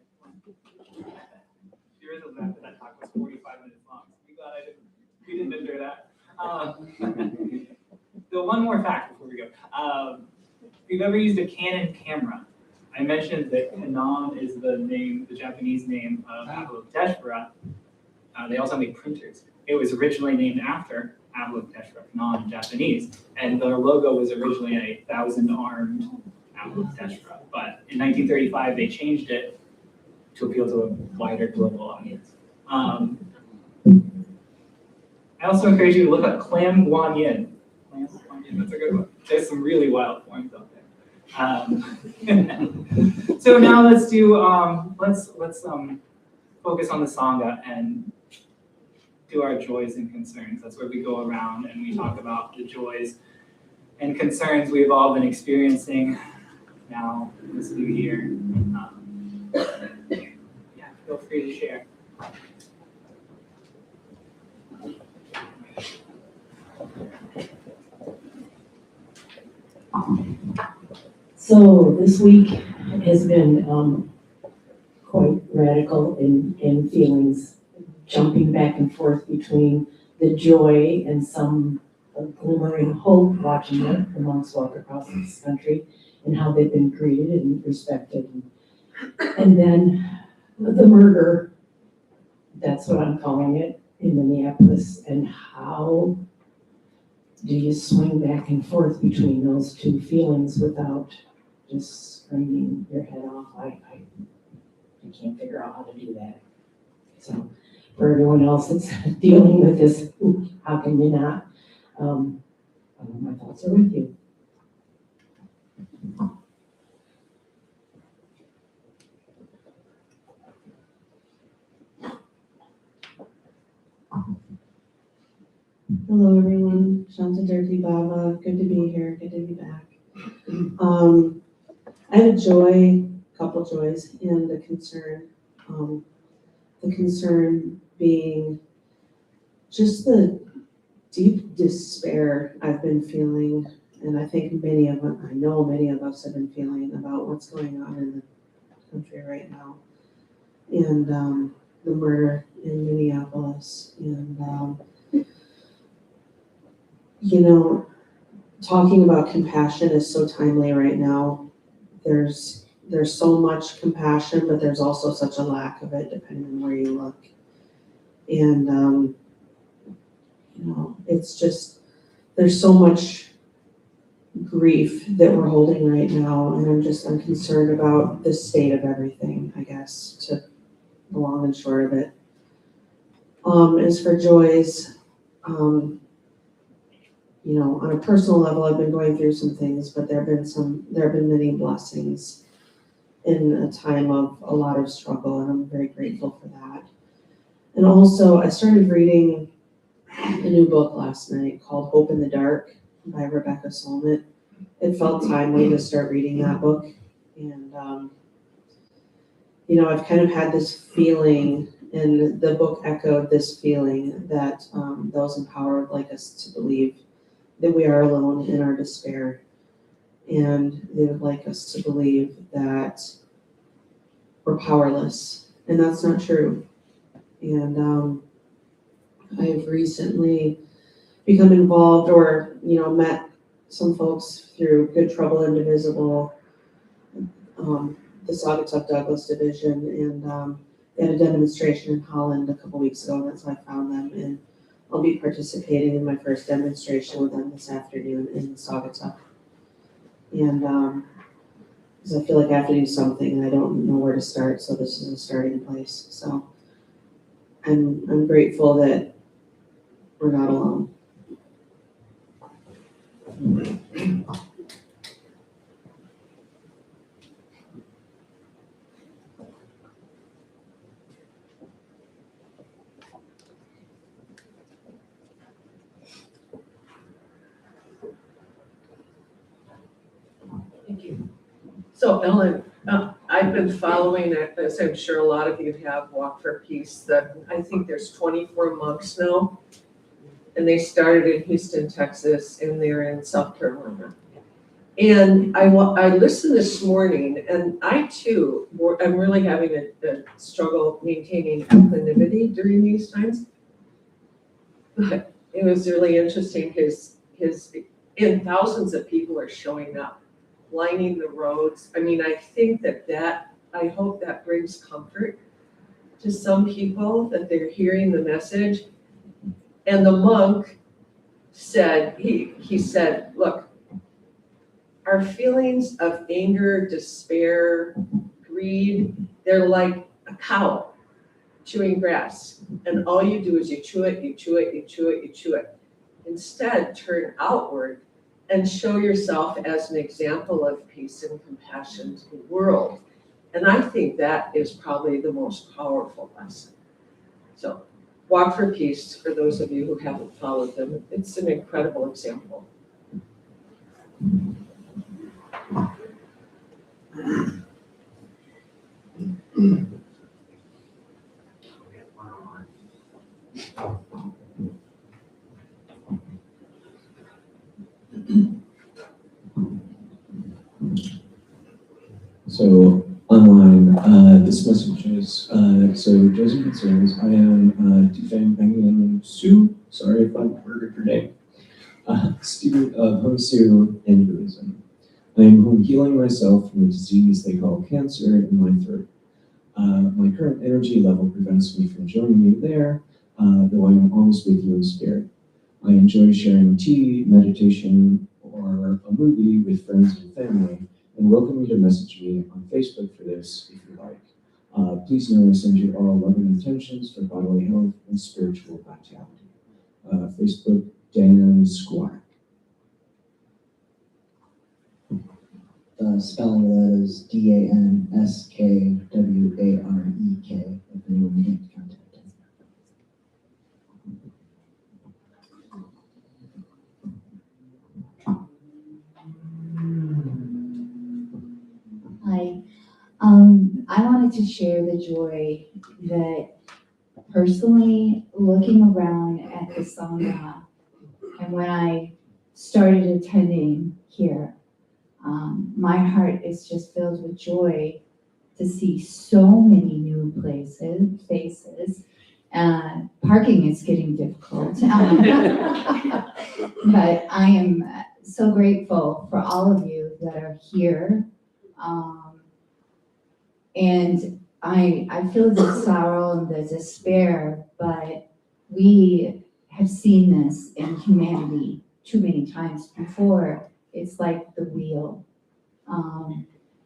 Speaker 1: The original draft of that talk was 45 minutes long. So we didn't endure that. So one more fact before we go. If you've ever used a Canon camera, I mentioned that Canon is the name, the Japanese name of Avalokiteshvara. They also make printers. It was originally named after Avalokiteshvara, Canon in Japanese, and their logo was originally a 1,000-armed Avalokiteshvara. But in 1935, they changed it to appeal to a wider global audience. I also encourage you to look up Clam Guanyin. That's a good one. There's some really wild forms out there. So now let's do let's focus on the Sangha and do our joys and concerns. That's where we go around and we talk about the joys and concerns we've all been experiencing now this new year. Yeah, feel free to share.
Speaker 4: So this week has been quite radical in feelings, jumping back and forth between the joy and some glimmering hope watching the monks walk across this country and how they've been greeted and respected. And then the murder, that's what I'm calling it, in Minneapolis, and how do you swing back and forth between those two feelings without just screaming your head off? I can't figure out how to do that. So for everyone else that's dealing with this, how can you not? My thoughts are with you.
Speaker 5: Hello everyone, Shanta Dirty Baba, good to be here, good to be back. I have a joy, couple joys, and a concern. The concern being just the deep despair I've been feeling, and I think I know many of us have been feeling about what's going on in the country right now. And the murder in Minneapolis, and talking about compassion is so timely right now. There's so much compassion, but there's also such a lack of it depending on where you look. And, it's just, there's so much grief that we're holding right now. And I'm concerned about the state of everything, I guess, to the long and short of it. As for joys, on a personal level, I've been going through some things, but there have been many blessings in a time of a lot of struggle, and I'm very grateful for that. And also, I started reading a new book last night called Hope in the Dark by Rebecca Solnit. It felt timely to start reading that book, and I've kind of had this feeling, and the book echoed this feeling that those in power would like us to believe that we are alone in our despair, and they would like us to believe that we're powerless, and that's not true. And I've recently become involved or met some folks through Good Trouble Indivisible, the Saugatuck Douglas division, and they had a demonstration in Holland a couple weeks ago, and that's how I found them. And I'll be participating in my first demonstration with them this afternoon in Saugatuck. And because I feel like I have to do something and I don't know where to start, so this is a starting place. So I'm grateful that we're not alone.
Speaker 6: Thank you. So Ellen, I've been following it, as I'm sure a lot of you have, Walk for Peace. I think there's 24 monks now And they started in Houston, Texas, and they're in South Carolina. And I listened this morning, and I too, I'm really having a struggle maintaining equanimity during these times. But it was really interesting, and thousands of people are showing up, lining the roads. I mean, I think I hope that brings comfort to some people, that they're hearing the message. And the monk said, he said, look, our feelings of anger, despair, greed, they're like a cow chewing grass. And all you do is you chew it, you chew it, you chew it, you chew it. Instead, turn outward and show yourself as an example of peace and compassion to the world. And I think that is probably the most powerful lesson. So, Walk for Peace, for those of you who haven't followed them, it's an incredible example.
Speaker 7: So online, this message is, so Joseph concerns, I am Duffield Penguin Su, sorry if I murdered your name, student of Hosu and Buddhism. I am healing myself from a disease they call cancer in my throat. My current energy level prevents me from joining you there, though I am always with you in spirit. I enjoy sharing tea, meditation, or a movie with friends and family, and welcome you to message me on Facebook for this if you like. Please know I send you all loving intentions for bodily health and spiritual vitality. Facebook, Dan Squack.
Speaker 8: The spelling of that is DANSKWAREK, if anyone would like to contact him.
Speaker 9: Hi. I wanted to share the joy that personally looking around at the Sangha, and when I started attending here, my heart is just filled with joy to see so many new faces. Parking is getting difficult. But I am so grateful for all of you that are here. And I feel the sorrow and the despair, but we have seen this in humanity too many times before. It's like the wheel.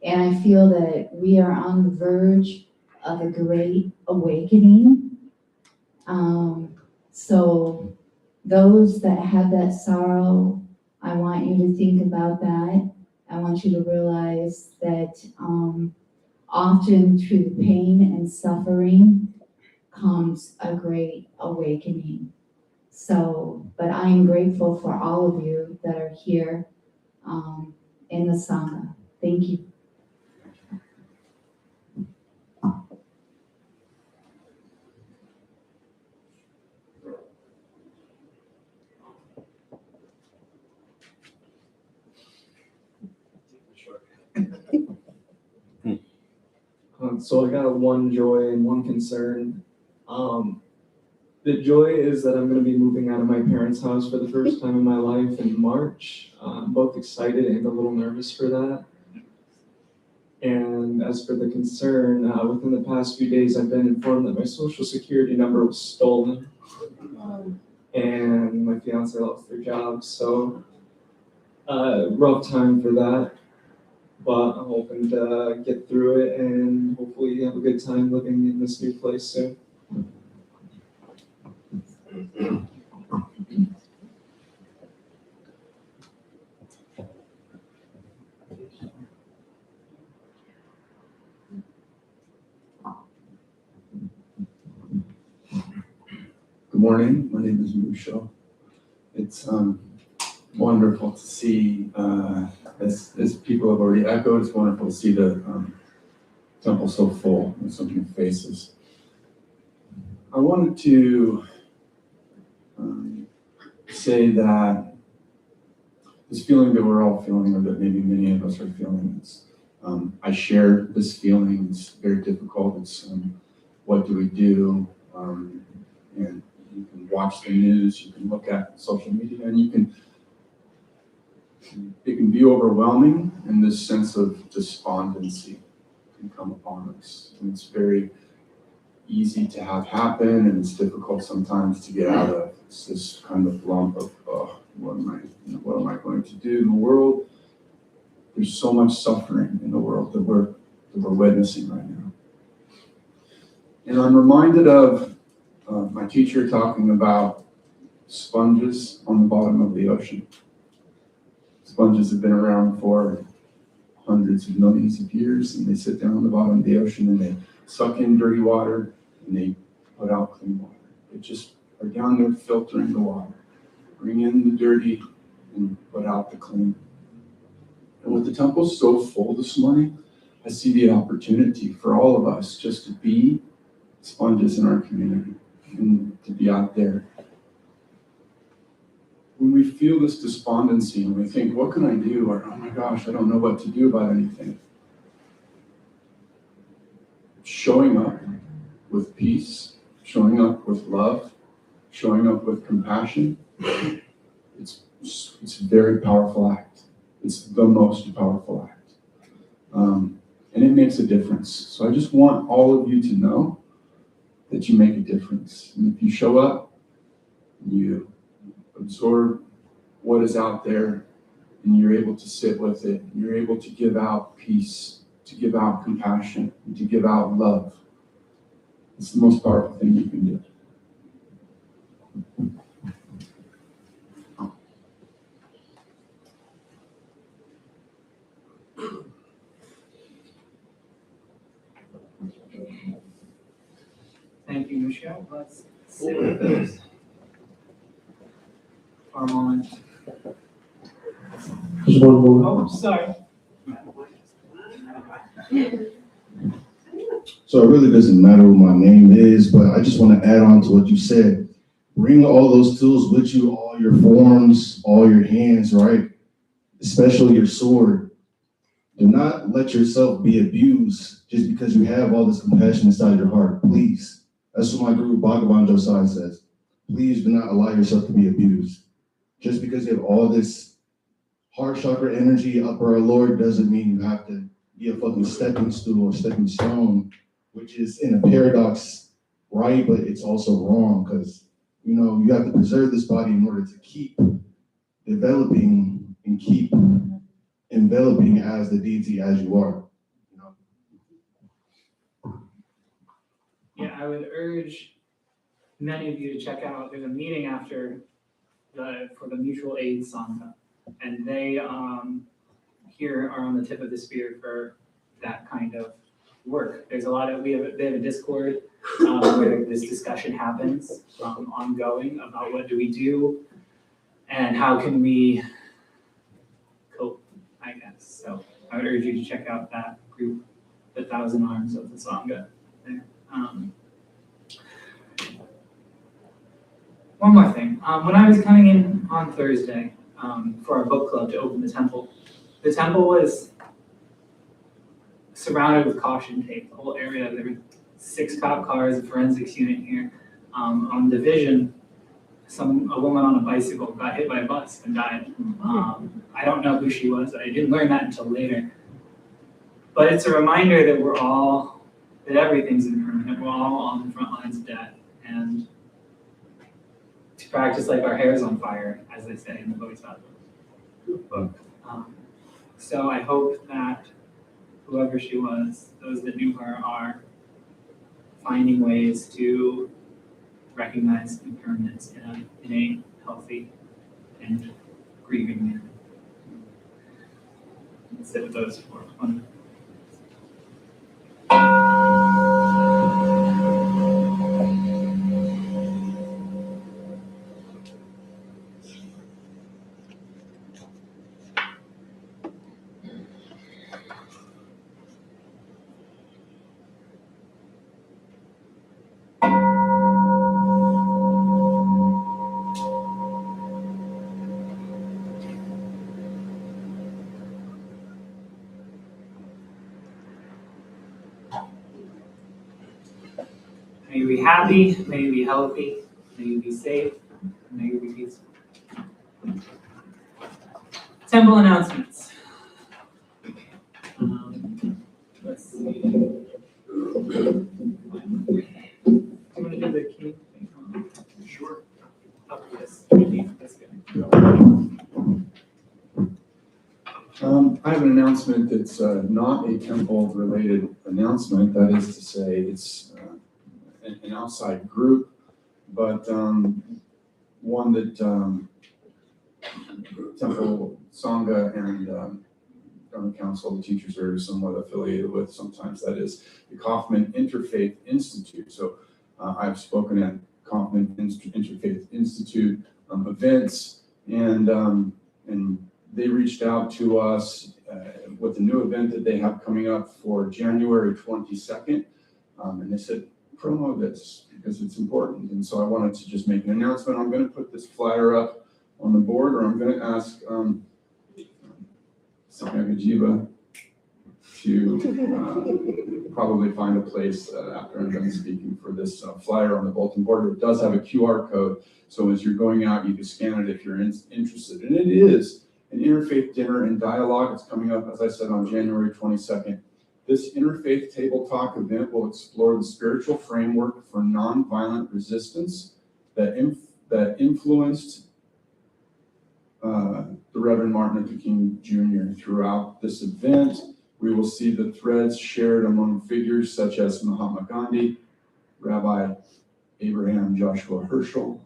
Speaker 9: And I feel that we are on the verge of a great awakening. So those that have that sorrow, I want you to think about that. I want you to realize that often through the pain and suffering comes a great awakening. So, but I am grateful for all of you that are here in the Sangha. Thank you.
Speaker 10: So I got one joy and one concern. The joy is that I'm going to be moving out of my parents' house for the first time in my life in March. I'm both excited and a little nervous for that. And as for the concern, within the past few days, I've been informed that my social security number was stolen. And my fiance lost their job, so rough time for that. But I'm hoping to get through it and hopefully have a good time living in this new place soon.
Speaker 11: Good morning, my name is Musho. It's wonderful to see, as people have already echoed, it's wonderful to see the temple so full with so many faces. I wanted to say that this feeling that we're all feeling, or that maybe many of us are feeling, is I share this feeling. It's very difficult. It's what do we do? And you can watch the news, you can look at social media, and it can be overwhelming, and this sense of despondency can come upon us. And it's very easy to have happen, and it's difficult sometimes to get out of. It's this kind of lump of, oh, what am I going to do in the world? There's so much suffering in the world that we're witnessing right now. And I'm reminded of my teacher talking about sponges on the bottom of the ocean. Sponges have been around for hundreds of millions of years, and they sit down on the bottom of the ocean and they suck in dirty water and they put out clean water. They just are down there filtering the water, bring in the dirty and put out the clean. And with the temple so full this morning, I see the opportunity for all of us just to be sponges in our community and to be out there. When we feel this despondency and we think, what can I do? Or, oh my gosh, I don't know what to do about anything. Showing up with peace, showing up with love, showing up with compassion, it's a very powerful act. It's the most powerful act. And it makes a difference. So I just want all of you to know that you make a difference. And if you show up, you absorb what is out there, and you're able to sit with it, and you're able to give out peace, to give out compassion, and to give out love. It's the most powerful thing you can do.
Speaker 1: Thank you, Michelle. Let's sit with those for a moment.
Speaker 7: Just one more.
Speaker 1: Oh, sorry.
Speaker 12: So it really doesn't matter what my name is, but I just want to add on to what you said. Bring all those tools with you, all your forms, all your hands, right? Especially your sword. Do not let yourself be abused just because you have all this compassion inside your heart, please. That's what my guru Bhagavan Josai says. Please do not allow yourself to be abused. Just because you have all this heart chakra energy up our Lord doesn't mean you have to be a fucking stepping stool or stepping stone, which is in a paradox, right? But it's also wrong because, you have to preserve this body in order to keep developing and keep enveloping as the deity as you are.
Speaker 1: Yeah, I would urge many of you to check out, there's a meeting after for the mutual aid Sangha, and they here are on the tip of the spear for that kind of work. There's a lot of, they have a Discord where this discussion happens ongoing about what do we do and how can we cope, I guess. So I would urge you to check out that group, the 1,000 Arms of the Sangha there. One more thing. When I was coming in on Thursday for our book club to open the temple was surrounded with caution tape. The whole area, there were 6 cop cars, a forensics unit here. On Division, a woman on a bicycle got hit by a bus and died. I don't know who she was. I didn't learn that until later. But it's a reminder that that everything's impermanent. We're all on the front lines of death. And to practice like our hair's on fire, as they say in the Bodhisattva book. So I hope that whoever she was, those that knew her are finding ways to recognize impermanence in a healthy and grieving manner. Let's sit with those for 1 minute. May you be happy, may you be healthy, may you be safe, may you be peaceful. Temple announcements. Let's see. Do you want to do the key thing?
Speaker 2: Sure.
Speaker 1: Oh, yes. That's good.
Speaker 11: I have an announcement that's not a temple-related announcement. That is to say, it's an outside group, but one that Temple Sangha and Dharma Council, the teachers are somewhat affiliated with. Sometimes that is the Kaufman Interfaith Institute. So I've spoken at Kaufman Interfaith Institute events, and they reached out to us with a new event that they have coming up for January 22nd. And they said, promo this because it's important. And so I wanted to just make an announcement. I'm going to put this flyer up on the board, or I'm going to ask Jiva to probably find a place after I'm done speaking for this flyer on the bulletin board. It does have a QR code. So as you're going out, you can scan it if you're interested. And it is an interfaith dinner and dialogue. It's coming up, as I said, on January 22nd. This interfaith table talk event will explore the spiritual framework for nonviolent resistance that influenced the Reverend Martin Luther King Jr. Throughout this event, we will see the threads shared among figures such as Mahatma Gandhi, Rabbi Abraham Joshua Herschel,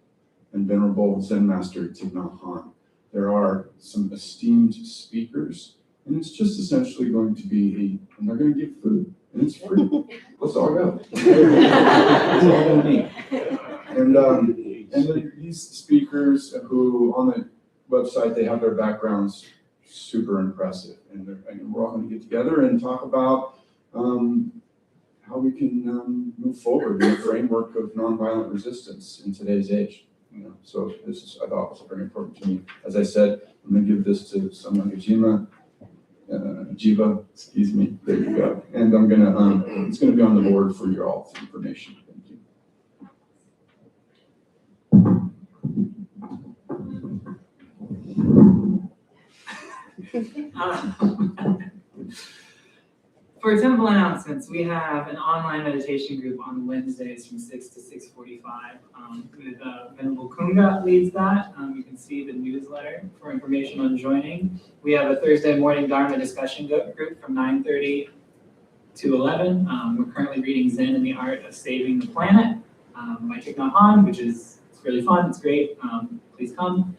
Speaker 11: and Venerable Zen Master Thich Nhat Hanh. There are some esteemed speakers, and it's just essentially going to be and they're going to give food, and it's free. Let's all go. It's all going to meet. And these speakers who on the website, they have their backgrounds super impressive, and we're all going to get together and talk about how we can move forward in the framework of nonviolent resistance in today's age. So this is, I thought, was very important to me. As I said, I'm going to give this to someone, Jiva, excuse me. There you go. And I'm going to, it's going to be on the board for your all's information. Thank you.
Speaker 1: For temple announcements, we have an online meditation group on Wednesdays from 6 to 6:45. With Venerable Kunga leads that. You can see the newsletter for information on joining. We have a Thursday morning Dharma discussion group from 9:30 to 11. We're currently reading Zen and the Art of Saving the Planet by Thich Nhat Hanh, which is really fun. It's great. Please come.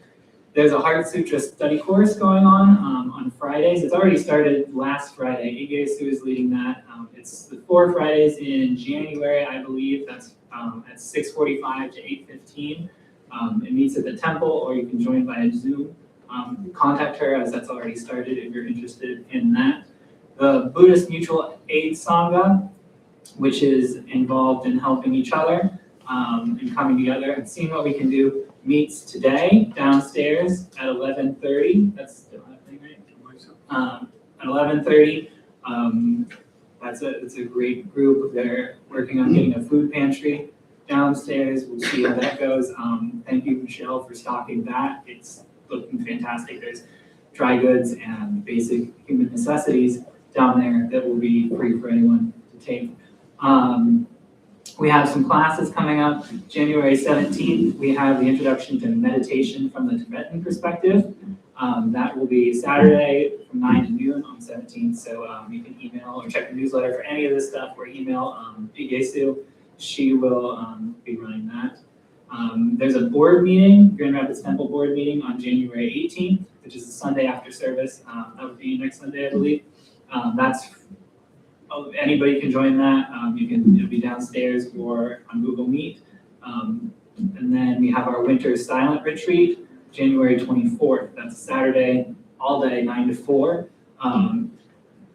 Speaker 1: There's a Heart Sutra study course going on Fridays. It's already started last Friday. Igesu is leading that. It's the 4 Fridays in January, I believe. That's at 6:45 to 8:15. It meets at the temple, or you can join via Zoom. Contact her, as that's already started if you're interested in that. The Buddhist Mutual Aid Sangha, which is involved in helping each other and coming together and seeing what we can do, meets today downstairs at 11:30. That's still happening, right? At 11:30. It's a great group. They're working on getting a food pantry downstairs. We'll see how that goes. Thank you, Michelle, for stocking that. It's looking fantastic. There's dry goods and basic human necessities down there that will be free for anyone to take. We have some classes coming up. January 17th, we have the introduction to meditation from the Tibetan perspective. That will be Saturday from 9 to noon on 17th. So you can email or check the newsletter for any of this stuff, or email Igesu. She will be running that. There's a board meeting, Grand Rapids Temple board meeting on January 18th, which is the Sunday after service. That would be next Sunday, I believe. Anybody can join that. It'll be downstairs or on Google Meet. And then we have our winter silent retreat, January 24th. That's a Saturday, all day, 9 to 4.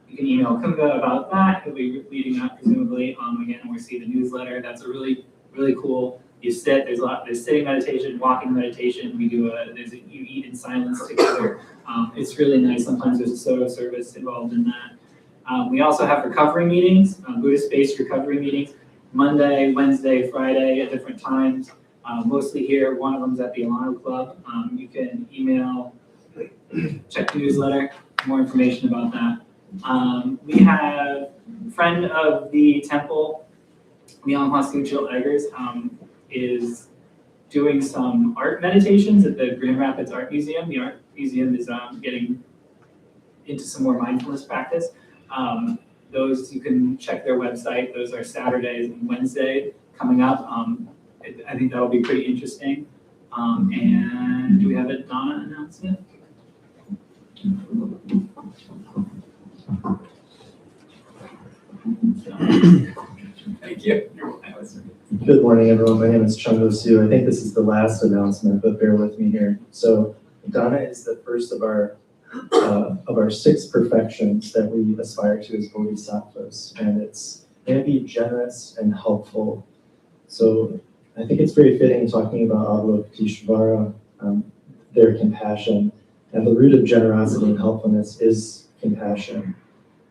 Speaker 1: You can email Kunga about that. He'll be leading that presumably. Again, we'll see the newsletter. That's a really, really cool. You sit. There's sitting meditation, walking meditation. You eat in silence together. It's really nice. Sometimes there's a soda service involved in that. We also have recovery meetings, Buddhist-based recovery meetings. Monday, Wednesday, Friday at different times. Mostly here, one of them's at the Alano Club. You can email, check the newsletter, more information about that. We have friend of the temple, Leon Hoskingchil Eggers, is doing some art meditations at the Grand Rapids Art Museum. The Art Museum is getting into some more mindfulness practice. Those, you can check their website. Those are Saturdays and Wednesday coming up. I think that'll be pretty interesting. And do we have a Donna announcement? Thank you.
Speaker 13: Good morning, everyone. My name is Chungo Su. I think this is the last announcement, but bear with me here. So Donna is the first of our 6 perfections that we aspire to as bodhisattvas, and it's going to be generous and helpful. So I think it's very fitting talking about Avalokiteshvara, their compassion, and the root of generosity and helpfulness is compassion.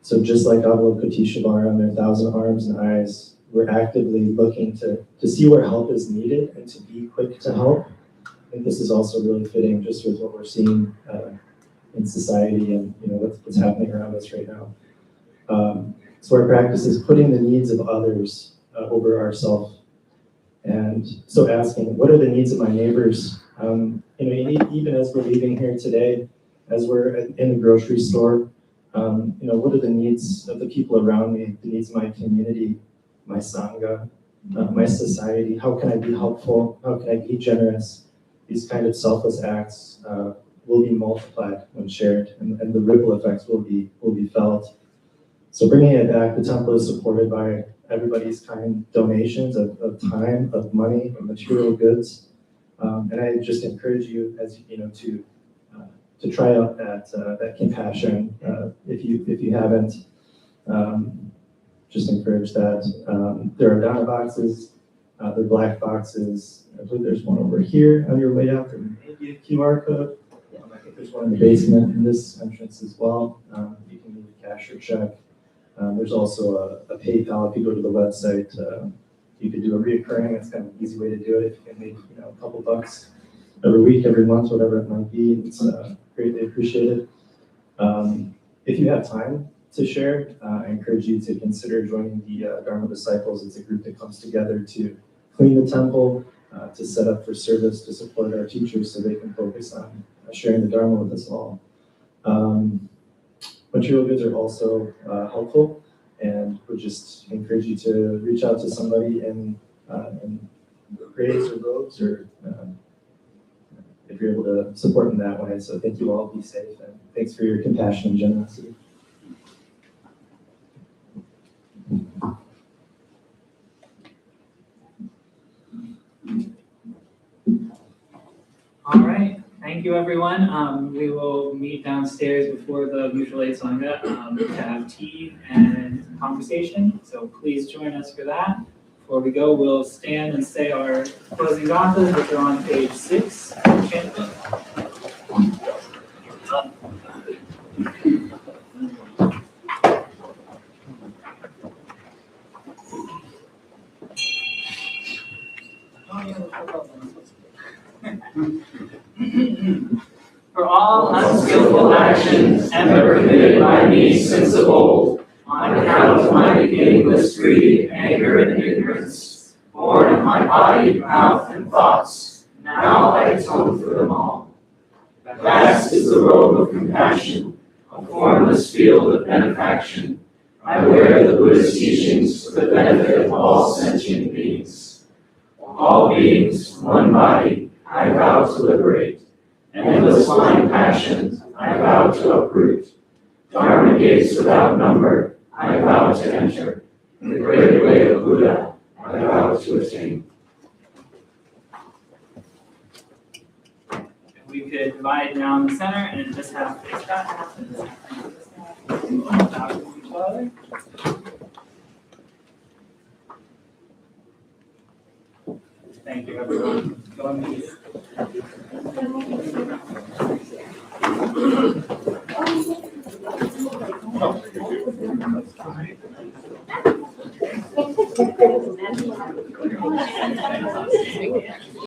Speaker 13: So just like Avalokiteshvara and their 1,000 arms and eyes, we're actively looking to see where help is needed and to be quick to help. I think this is also really fitting just with what we're seeing in society and what's happening around us right now. So our practice is putting the needs of others over ourselves. And so asking, what are the needs of my neighbors? Even as we're leaving here today, as we're in the grocery store, what are the needs of the people around me, the needs of my community, my sangha, my society? How can I be helpful? How can I be generous? These kind of selfless acts will be multiplied when shared, and the ripple effects will be felt. So bringing it back, the temple is supported by everybody's kind donations of time, of money, of material goods, and I just encourage you, as to try out that compassion. If you haven't, just encourage that. There are Dharma boxes, there are black boxes. I believe there's one over here on your way out. There may be a QR code. I think there's one in the basement in this entrance as well. You can leave a cash or check. There's also a PayPal. If you go to the website, you could do a reoccurring. It's kind of an easy way to do it. If you can make a couple bucks every week, every month, whatever it might be, it's greatly appreciated. If you have time to share, I encourage you to consider joining the Dharma Disciples. It's a group that comes together to clean the temple, to set up for service, to support our teachers so they can focus on sharing the Dharma with us all. Material goods are also helpful, and would just encourage you to reach out to somebody in grades or robes, or if you're able to support in that way. So thank you all, be safe, and thanks for your compassion and generosity.
Speaker 1: All right, thank you, everyone. We will meet downstairs before the mutual aid sangha to have tea and conversation. So please join us for that. Before we go, we'll stand and say our closing gathas, which are on page 6. Chant them. For all unskillful actions ever committed by me since of old, on account of my beginningless greed, anger, and ignorance, born of my body, mouth, and thoughts, now I atone for them all. Vast is the robe of compassion, a formless field of benefaction. I wear the Buddhist teachings for the benefit of all sentient beings. All beings, one body, I vow to liberate. Endless blind passions, I vow to uproot. Dharma gates without number, I vow to enter. The great way of Buddha, I vow to attain. We could divide down the center and just have this half and this half. Each other. Thank you, everyone. Go in peace. Oh,